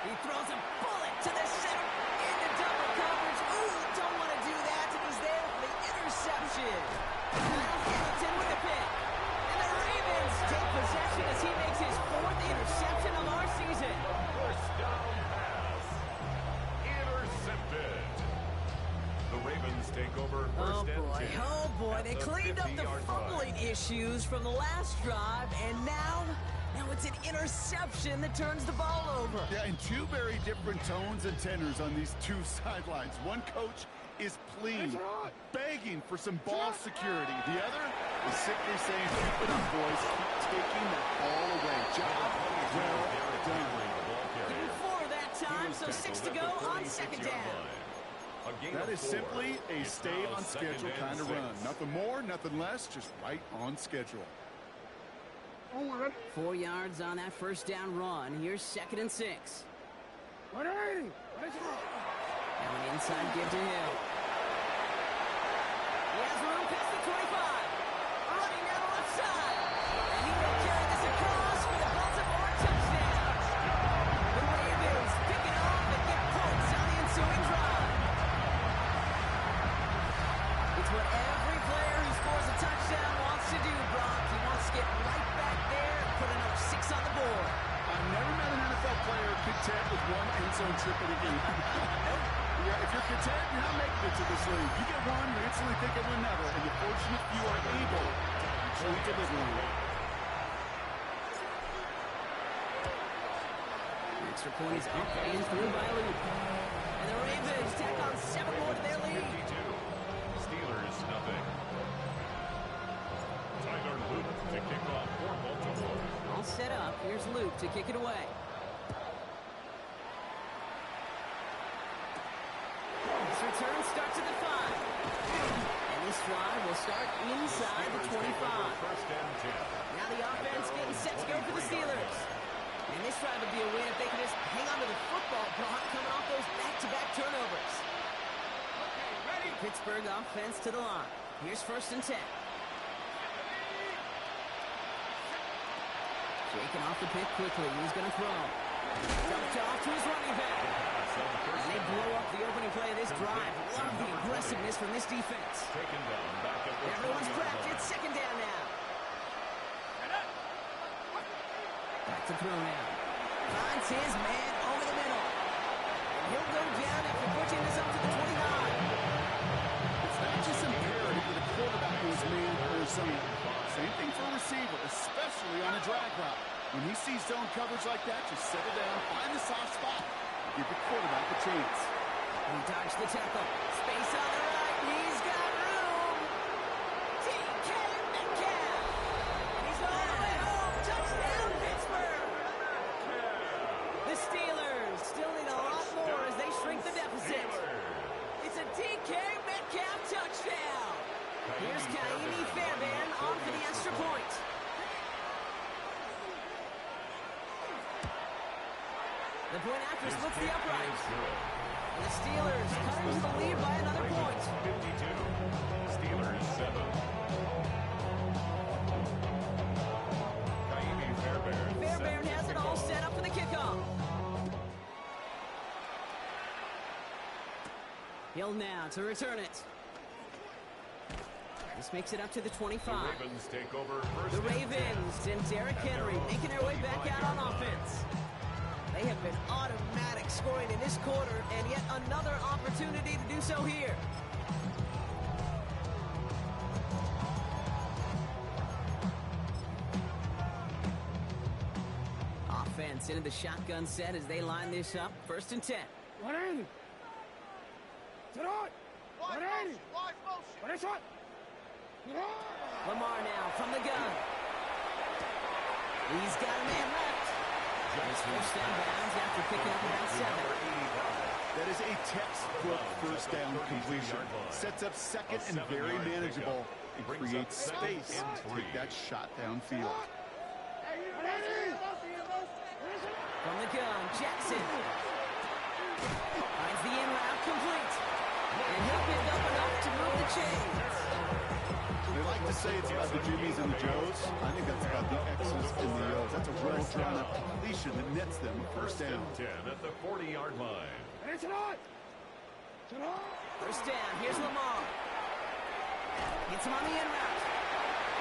He throws a bullet to the center into double coverage. Ooh, don't want to do that. And he's there for the interception. Kyle Hamilton with a pick. And the Ravens take possession as he makes his 4th interception of our season. First down pass. Intercepted. The Ravens take over first and 10. Oh boy, they cleaned up the 50-yard fumbling issues from the last drive, and now it's an interception that turns the ball over. Yeah, and two very different tones and tenors on these two sidelines. One coach is pleading, begging for some ball security. The other is simply saying, keep it up, boys. Keep taking that ball away. Job well done. 4 that time, so 6 to go on 2nd down. That is simply a stay on schedule kind of run. Nothing more, nothing less, just right on schedule. 4 yards on that 1st down run. Here's 2nd and 6. 180. Now an inside give to Hill. He has room past the 25. Running down the left side. And he will carry this across for the Baltimore touchdown. The Ravens pick it off and get points on the ensuing drive. It's what every player who scores a touchdown wants to do, Brock. He wants to get right back there and put another 6 on the board. I've never met an NFL player content with one end zone trip in a game. Yeah, if you're content, you're not making it to this league. You get one, you instantly think it will never, and the fortunate few are able to deliver. Extra point is up and through by Luke. And the Ravens tack on 7 more to their lead. 52. Steelers, nothing. Tyler Luke to kick off for Baltimore. All set up. Here's Luke to kick it away. This return starts at the 5. And this drive will start inside the 25. First and 10. Now the offense getting set to go for the Steelers. And this drive would be a win if they can just hang on to the football, Brock, coming off those back-to-back turnovers. Pittsburgh offense to the line. Here's 1st and 10. Shaking off the pick quickly. He's going to throw. Dumped off to his running back. And they blow up the opening play of this drive. Love the aggressiveness from this defense. Taken down back at the Everyone's 20-yard prepped. line. It's 2nd down now. Back to throw now. Finds his man over the middle. And he'll go down after pushing this up to the 29. It's not just imperative that a quarterback who is man or zone. Same thing for a receiver, especially on a drag route. When he sees zone coverage like that, just settle down, find the soft spot, and give the quarterback a chance. He dodged the tackle. Space on the right. He's got room. DK Metcalf. And he's all the way home. Touchdown, Pittsburgh. The Steelers still need a lot more as they shrink the deficit. It's a DK Metcalf touchdown. Here's Kaimi Fairbairn on for the extra point. The point after splits the upright. And the Steelers cut into the lead by another point. 52. Steelers 7. Kaimi Fairbairn. Fairbairn has it all set up for the kickoff. Hill now to return it. This makes it up to the 25. The Ravens take over first. The Ravens and Derrick Henry making their way back out on offense. They have been automatic scoring in this quarter, and yet another opportunity to do so here. Offense into the shotgun set as they line this up. 1st and 10. 180. To the right. 180. What is it? Lamar now from the gun. He's got a man left. His first down bounds after picking up about 7. That is a textbook first down completion. Sets up second and very manageable. It creates space to take that shot downfield. From the gun, Jackson. Finds the in route complete. And he'll pick up enough to move the chains. They like to say it's about the Jimmies and the Joes. I think that's about the X's and the O's. That's a well-drawn-up completion that nets them a first down. 10 at the 40-yard line. First down, here's Lamar. Gets him on the in route.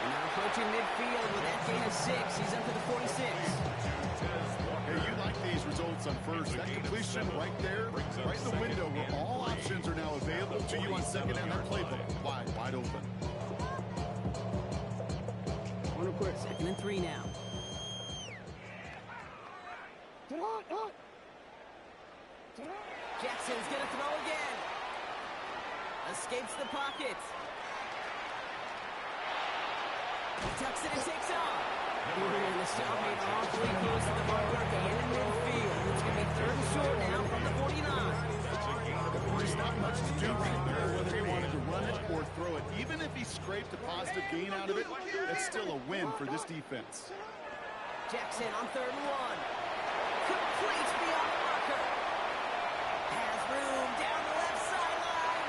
And now approaching midfield with that gain of 6. He's up to the 46. Hey, you like these results on first. That completion right there, right in the window where all options are now available to you on second down. That playbook wide open. Second and 3 now. Jackson's going to throw again. Escapes the pocket. He tucks it and takes off. And the stop made awfully close to the marker in midfield. It's going to be 3rd and short now from the 49. There's not much to do right there, whether he wanted to run it or throw it. Even if he scraped a positive gain out of it, it's still a win for this defense. Jackson on 3rd and 1. Complete beyond the marker. Has room down the left sideline.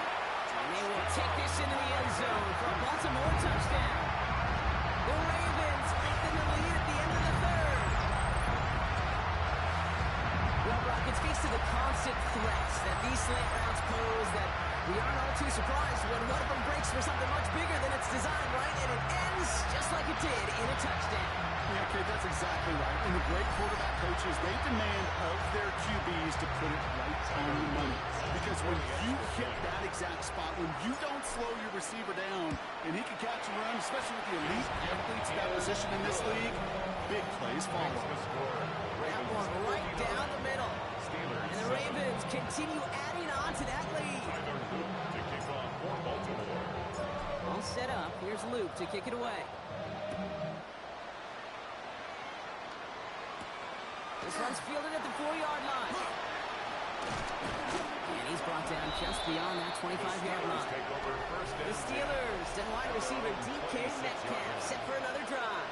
And they will take this into the end zone for a Baltimore touchdown. The Ravens lengthen the lead at the end of the 3rd. Well, Brock, it speaks to the constant threats that these slant routes pose that we aren't all too surprised when one of them breaks for something much bigger than it's designed, right? And it ends just like it did in a touchdown. Yeah, okay, that's exactly right. And the great quarterback coaches, they demand of their QBs to put it right on the money. Because when you hit that exact spot, when you don't slow your receiver down, and he can catch and run, especially with the elite athletes in that position in this league, big plays follow. That one right down the middle. And the Ravens continue adding on to that lead. All set up. Here's Luke to kick it away. This one's fielded at the 4-yard line. And he's brought down just beyond that 25-yard line. The Steelers and wide receiver DK Metcalf set for another drive.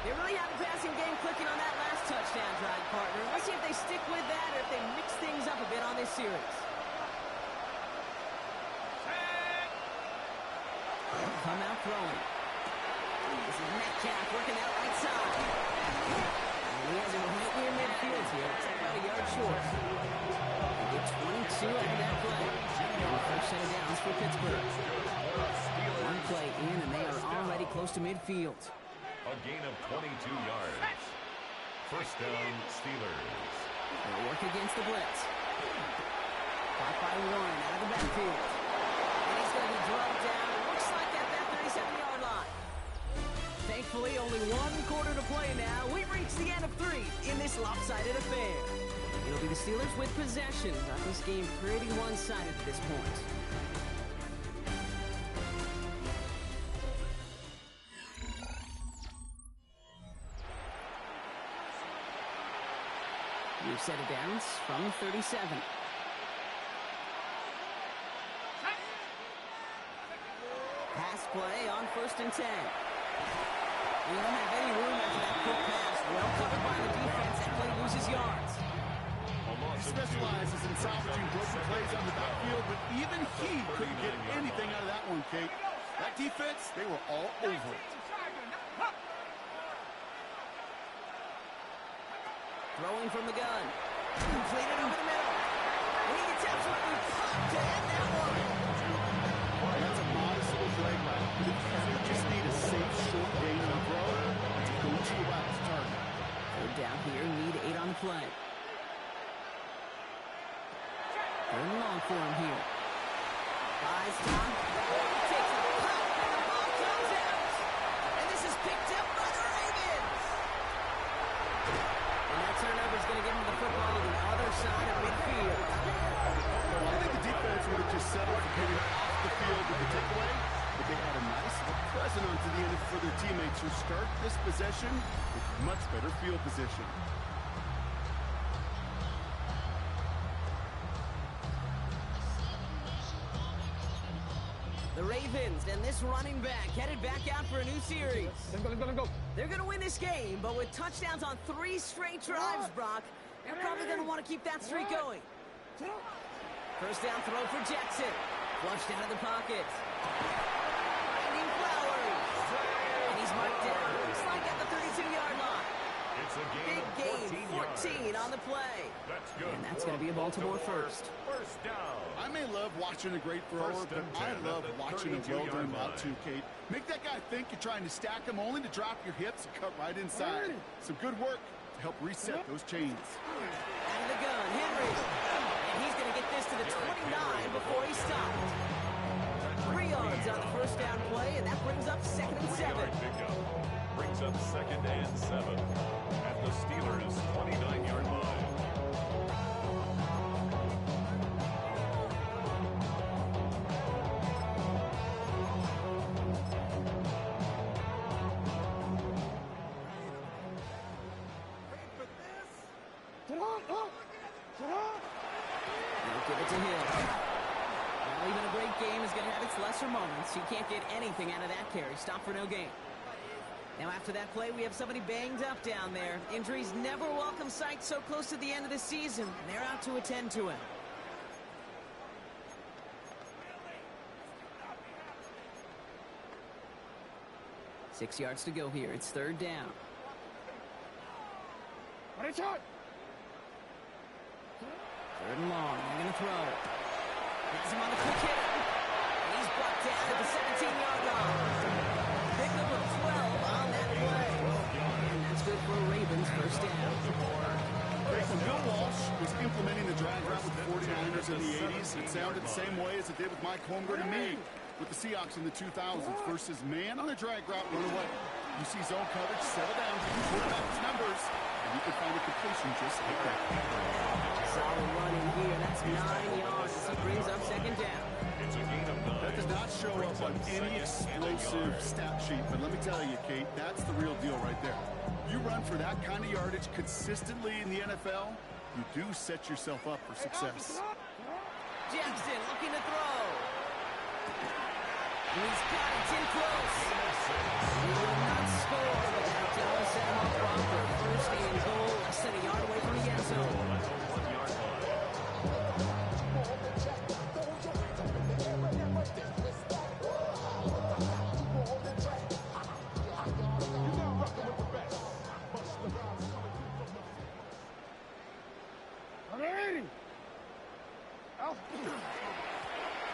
They really have a passing game clicking on that last touchdown drive, partner. Let's see if they stick with that or if they mix things up a bit on this series. Come out throwing. This is Metcalf working that right side. And he has him right near midfield here. It's about a yard short. They get 22 out of that play. And the first set of downs for Pittsburgh. One play in, and they are already close to midfield. A gain of 22 yards. First down, Steelers. They'll work against the blitz. Caught by Warren out of the backfield. And he's going to be drugged down. It looks like at that 37-yard line. Thankfully, only one quarter to play now. We've reached the end of 3 in this lopsided affair. It'll be the Steelers with possession. Got this game pretty one-sided at this point. New set of downs from 37. Pass play on 1st and 10. We don't have any room after that quick pass. Well covered by the defense. That play loses yards. He specializes in salvaging broken plays on the backfield, but even he couldn't get anything out of that one, Kate. That defense, they were all over it. Throwing from the gun. Completed over the middle. He gets absolutely popped to end that one. That's a modest little drag route. But if you just need a safe, short gain on the throw, it's a go-to route to target. 3rd down here, need 8 on the play. 3rd and long for him here. Buys time. Takes a pop, and the ball comes out. And this is picked up by the Ravens. And that turnover is going to get him the football to the other side of midfield. Well, I think the defense would have just settled for getting off the field with the takeaway, but they had a nice present onto the end for their teammates who start this possession with Much better field position. The Ravens and this running back headed back out for a new series. Let's go. They're going to win this game, but with touchdowns on 3 straight drives, Brock, they're probably going to want to keep that streak going. First down throw for Jackson. Flushed out of the pocket. Finding Flowers. And he's marked down. Looks like at the 32-yard line. It's a Big gain gain, of 14 on the play. That's good. And that's going to be a Baltimore first. First down. I may love watching a great thrower, First but and I 10 love at the watching a 32-yard well-done line. route too, Kate. Make that guy think you're trying to stack him only to drop your hips and cut right inside. Some good work to help reset those chains. Out of the gun, Henry. And he's going to get this to the 29 before he stopped. 3 yards on the first down play, and that brings up 2nd and 7. Pickup brings up 2nd and 7 at the Steelers' 29-yard line. They'll give it to him. Well, even a great game is going to have its lesser moments. He can't get anything out of that carry. Stop for no gain. Now, after that play, we have somebody banged up down there. Injuries never a welcome sight so close to the end of the season. And they're out to attend to him. Six yards to go here. It's 3rd down. Shot. 3rd and long. They're going to throw. Has him on the quick hit. And he's brought down at the 17-yard line. Pick up a 12 on that play. And that's good for a Ravens first down. When Bill Walsh was implementing the drag route with the 49ers in the 80s, it sounded the same way as it did with Mike Holmgren and me with the Seahawks in the 2000s versus man on a drag route run away. You see zone coverage, settle down, quarterback's numbers, and you can find a completion just like that. Solid running here. That's 9 yards as he brings up 2nd down. It's a gain of 9. That does not show up on any explosive stat sheet, but let me tell you, Kate, that's the real deal right there. You run for that kind of yardage consistently in the NFL, you do set yourself up for success. Jackson looking to throw. He's got it in close. He will not score, but that does set him up proper. First and goal, less than a yard away from the end zone.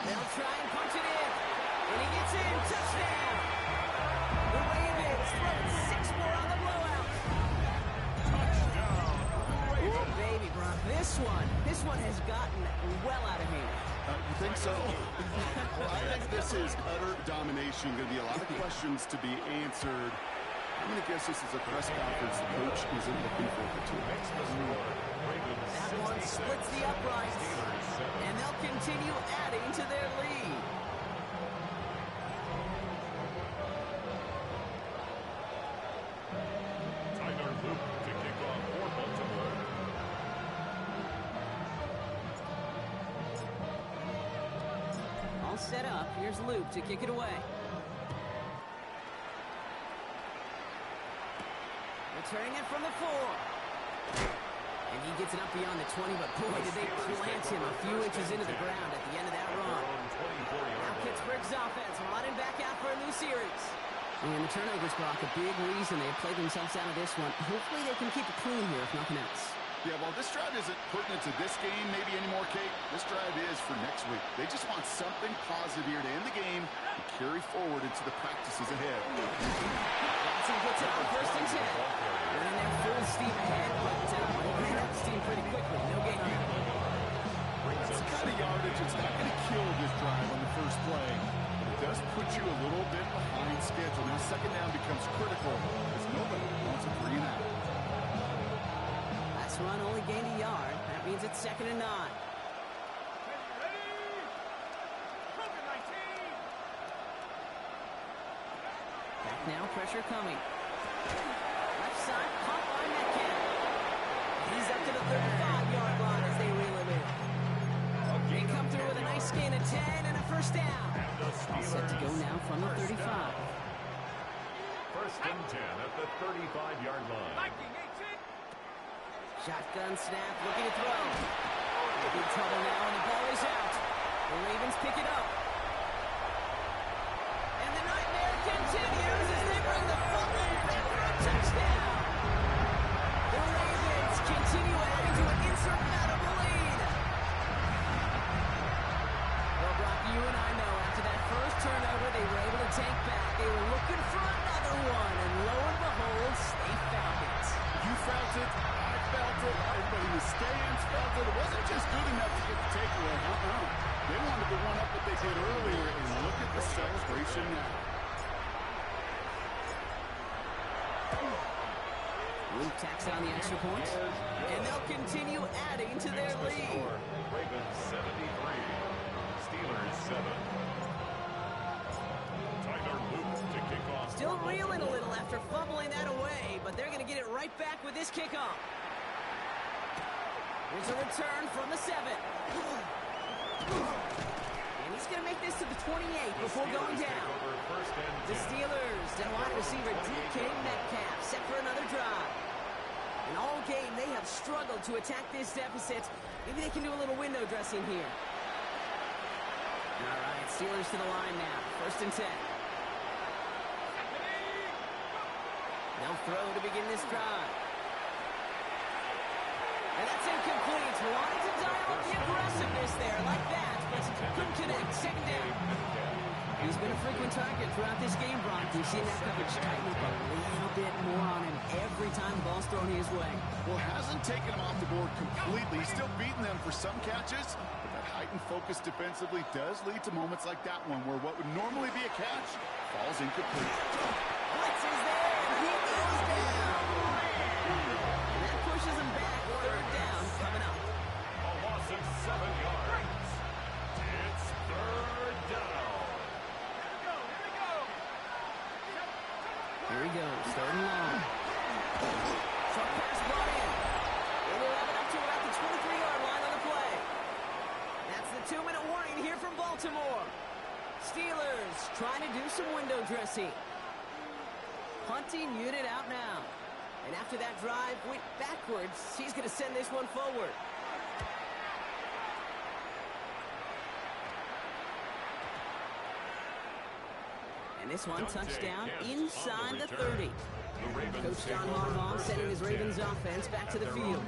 They'll try and punch it in. When he gets in, touchdown. The Ravens throwing 6 more on the blowout. Touchdown. Oh, baby, Brock. This one has gotten well out of hand. You think so? Well, I think this is utter domination. Going to be a lot of questions to be answered. I'm going to guess this is a press conference the coach isn't looking forward to. That one splits the uprights, and they'll continue adding to their lead. Tyler Luke to kick off for Baltimore. All set up. Here's Luke to kick it away. Returning it from the 4. And he gets it up beyond the 20, but boy, did they plant him a few inches into the ground at the end of that run. Now Pittsburgh's offense running back out for a new series. And the turnovers, Brock, a big reason they played themselves out of this one. Hopefully they can keep it clean here, if nothing else. Yeah, well, this drive isn't pertinent to this game maybe anymore, Kate. This drive is for next week. They just want something positive here to end the game and carry forward into the practices ahead. Johnson gets it on 1st and 10. Running there full steam ahead, but he ran out of steam pretty quickly. No gain on it. That's the kind of yardage that's not going to kill this drive on the first play. But it does put you a little bit behind schedule. Now, 2nd down becomes critical because nobody wants a 3 and out. Last run only gained a yard. That means it's 2nd and 9. Back now, pressure coming. Left side, caught by Metcalf. He's up to the 35-yard line as they reel him in. They come through with a nice gain of 10 and a first down. All set to go now from the 35. First and 10 at the 35-yard line. Shotgun snap, looking to throw. They're in trouble now, and the ball is out. The Ravens pick it up. And the nightmare continues as they bring the football back for a touchdown. The Ravens continue adding to an insurmountable lead. Well, Brock, you and I know after that first turnover they were able to take back. They were looking for another one, and lo and behold, they found it. You felt it. I felt it. Everybody in the stands felt it. It wasn't just good enough to get the takeaway. They wanted to run up what they did earlier, and look at the celebration now. Luke tacks on the extra point, and they'll continue adding to their lead. Ravens 73, Steelers 7. Tyler Luke to kick off. Still reeling a little after fumbling that away, but they're going to get it right back with this kickoff. Here's a return from the 7. And he's going to make this to the 28 before going down. The Steelers and wide receiver DK Metcalf set for another drive. And all game, they have struggled to attack this deficit. Maybe they can do a little window dressing here. All right, Steelers to the line now. First and 10. They'll throw to begin this drive. And that's incomplete. Wanted to dial up the aggressiveness there like that, but couldn't connect. Second down. He's been a frequent target throughout this game, Brock. We've seen that coverage tighten up a little bit more on him every time the ball's thrown his way. Well, hasn't taken him off the board completely. He's still beating them for some catches, but that heightened focus defensively does lead to moments like that one where what would normally be a catch falls incomplete. Blitz is there, and he goes down. And that pushes him back. Third down coming up. A loss of 7 yards. It's third down. Here he goes, third and long. Short pass brought in. They will have it up to about the 23-yard line on the play. That's the 2-minute warning here from Baltimore. Steelers trying to do some window dressing. Punting unit out now. And after that drive went backwards, he's going to send this one forward. And this one touchdown inside the 30. Coach John Harbaugh sending his Ravens offense back to the field.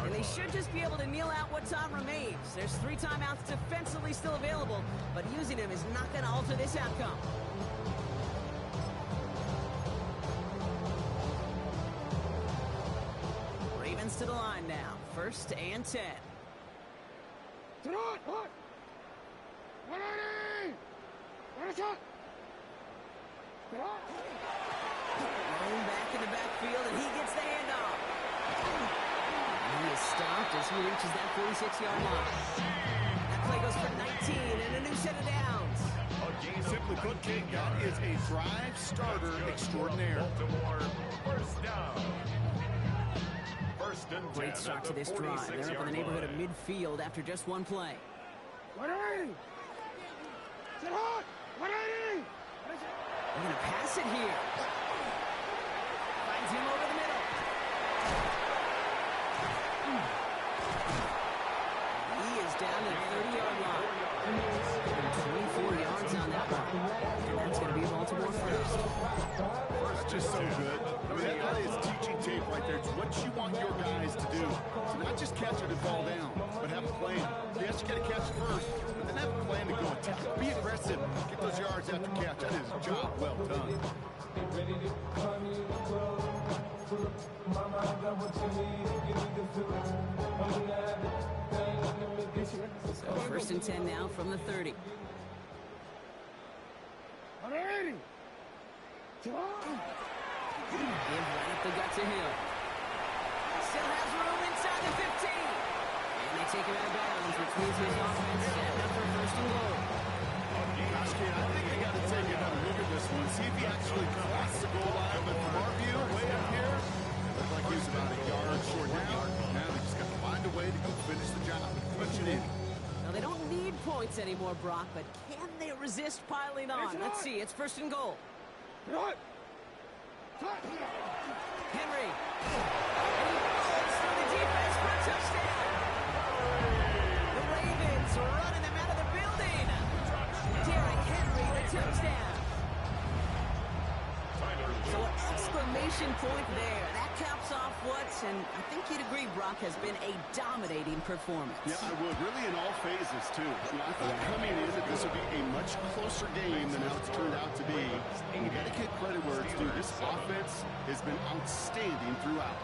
And they should just be able to kneel out what time remains. There's 3 timeouts defensively still available, but using them is not going to alter this outcome. Ravens to the line now. First and 10. Thrown back in the backfield, and he gets the handoff. And he is stopped as he reaches that 46-yard line. That play goes for 19 and a new set of downs. Simply put, King, that is a drive starter extraordinaire. Baltimore, first down. First and 10 Great start to this drive. They're up in the neighborhood of midfield after just one play. They're going to pass it here. Finds him over the middle. He is down to the 30-yard line. 24 yards on that one. And that's going to be a Baltimore first. First, just so good. I mean, that is teaching tape right there. It's what you want your guys to do. So not just catch it and fall down, but have a plan. Yes, you got to catch it first, but then have a plan to go attack. Be aggressive. Get those yards after catch. That is a job well done. So first and 10 now from the 30. Give right up the gut to Hill. Still has room inside the 15. And they take him out of bounds, which means his offense setting up for first and goal. Gosh, Ken, I think they got to take another look at this one. See if he actually crosses the goal line. But from our view, way up here, finish the job, punch it in. Well, they don't need points anymore, Brock, but can they resist piling on? Let's see. It's first and goal. Henry. And he falls through the defense for a touchdown. The Ravens are running them out of the building. Derrick Henry, the touchdown. So an exclamation point there. That caps off what, and I think you'd agree, Brock, has been a dominating performance. Yeah, I would. Really in all phases, too. I thought coming in that this would be a much closer game than how it's turned out to be. And you got to give credit where it's due. This offense has been outstanding throughout.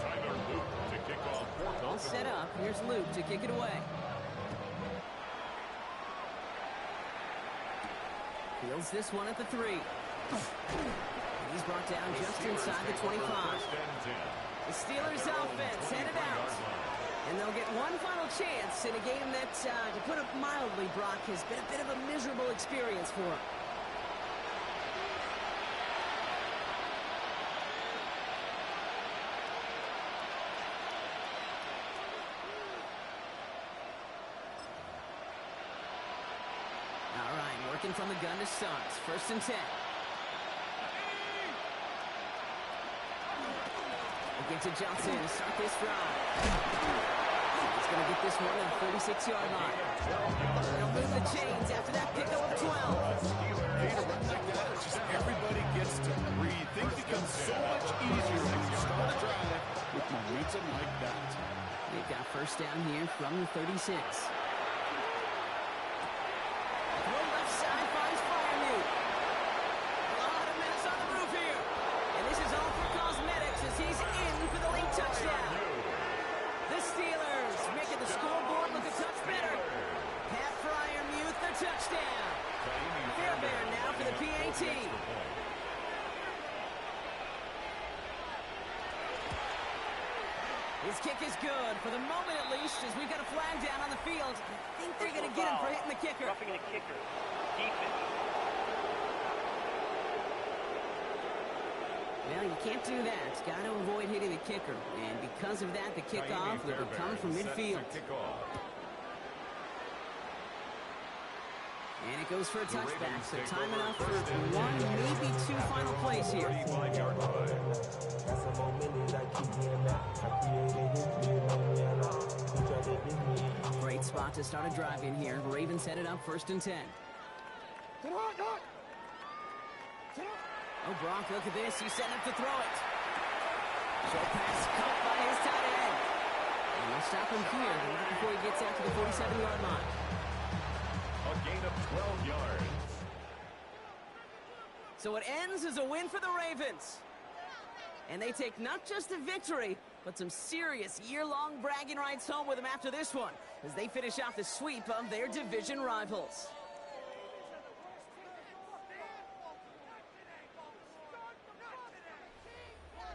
Tyler Luke to kick off. All set up. Here's Luke to kick it away. Fields this one at the 3. He's brought down just inside the 25. The Steelers offense headed out. And they'll get one final chance in a game that, to put it mildly, Brock, has been a bit of a miserable experience for them. All right, working from the gun to start. First and 10. We'll get to Johnson to start this drive. He's going to get this one at the 36-yard line. They'll move the chains after that pickup of 12. Hey, to run like that, it's just everybody gets to breathe. Things become so much easier when you start a drive with momentum like that. They've got first down here from the 36. Left side finds Fryermuth. A lot of minutes on the roof here. And this is all for cosmetics as he's in for the late touchdown. The Steelers making the scoreboard look a touch better. Pat Fryermuth, the touchdown. Fairbairn now for the PAT. His kick is good, for the moment at least, as we've got a flag down on the field. I think they're going to get him for hitting the kicker. Roughing the kicker. Defense. Well, you can't do that. Got to avoid hitting the kicker. And because of that, the kickoff will be coming from midfield. And it goes for a touchback, so time enough for one, maybe 2 final plays here. Great spot to start a drive in here. Ravens headed up first and 10. Oh, Brock, look at this. He's setting up to throw it. Short pass caught by his tight end. And they'll stop him here, but not before he gets out to the 47-yard line. A gain of 12 yards. So it ends as a win for the Ravens. And they take not just a victory, but some serious year-long bragging rights home with them after this one, as they finish off the sweep of their division rivals.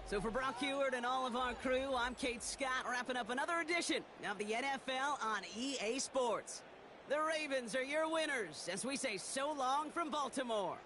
So for Brock Heward and all of our crew, I'm Kate Scott, wrapping up another edition of the NFL on EA Sports. The Ravens are your winners as we say so long from Baltimore.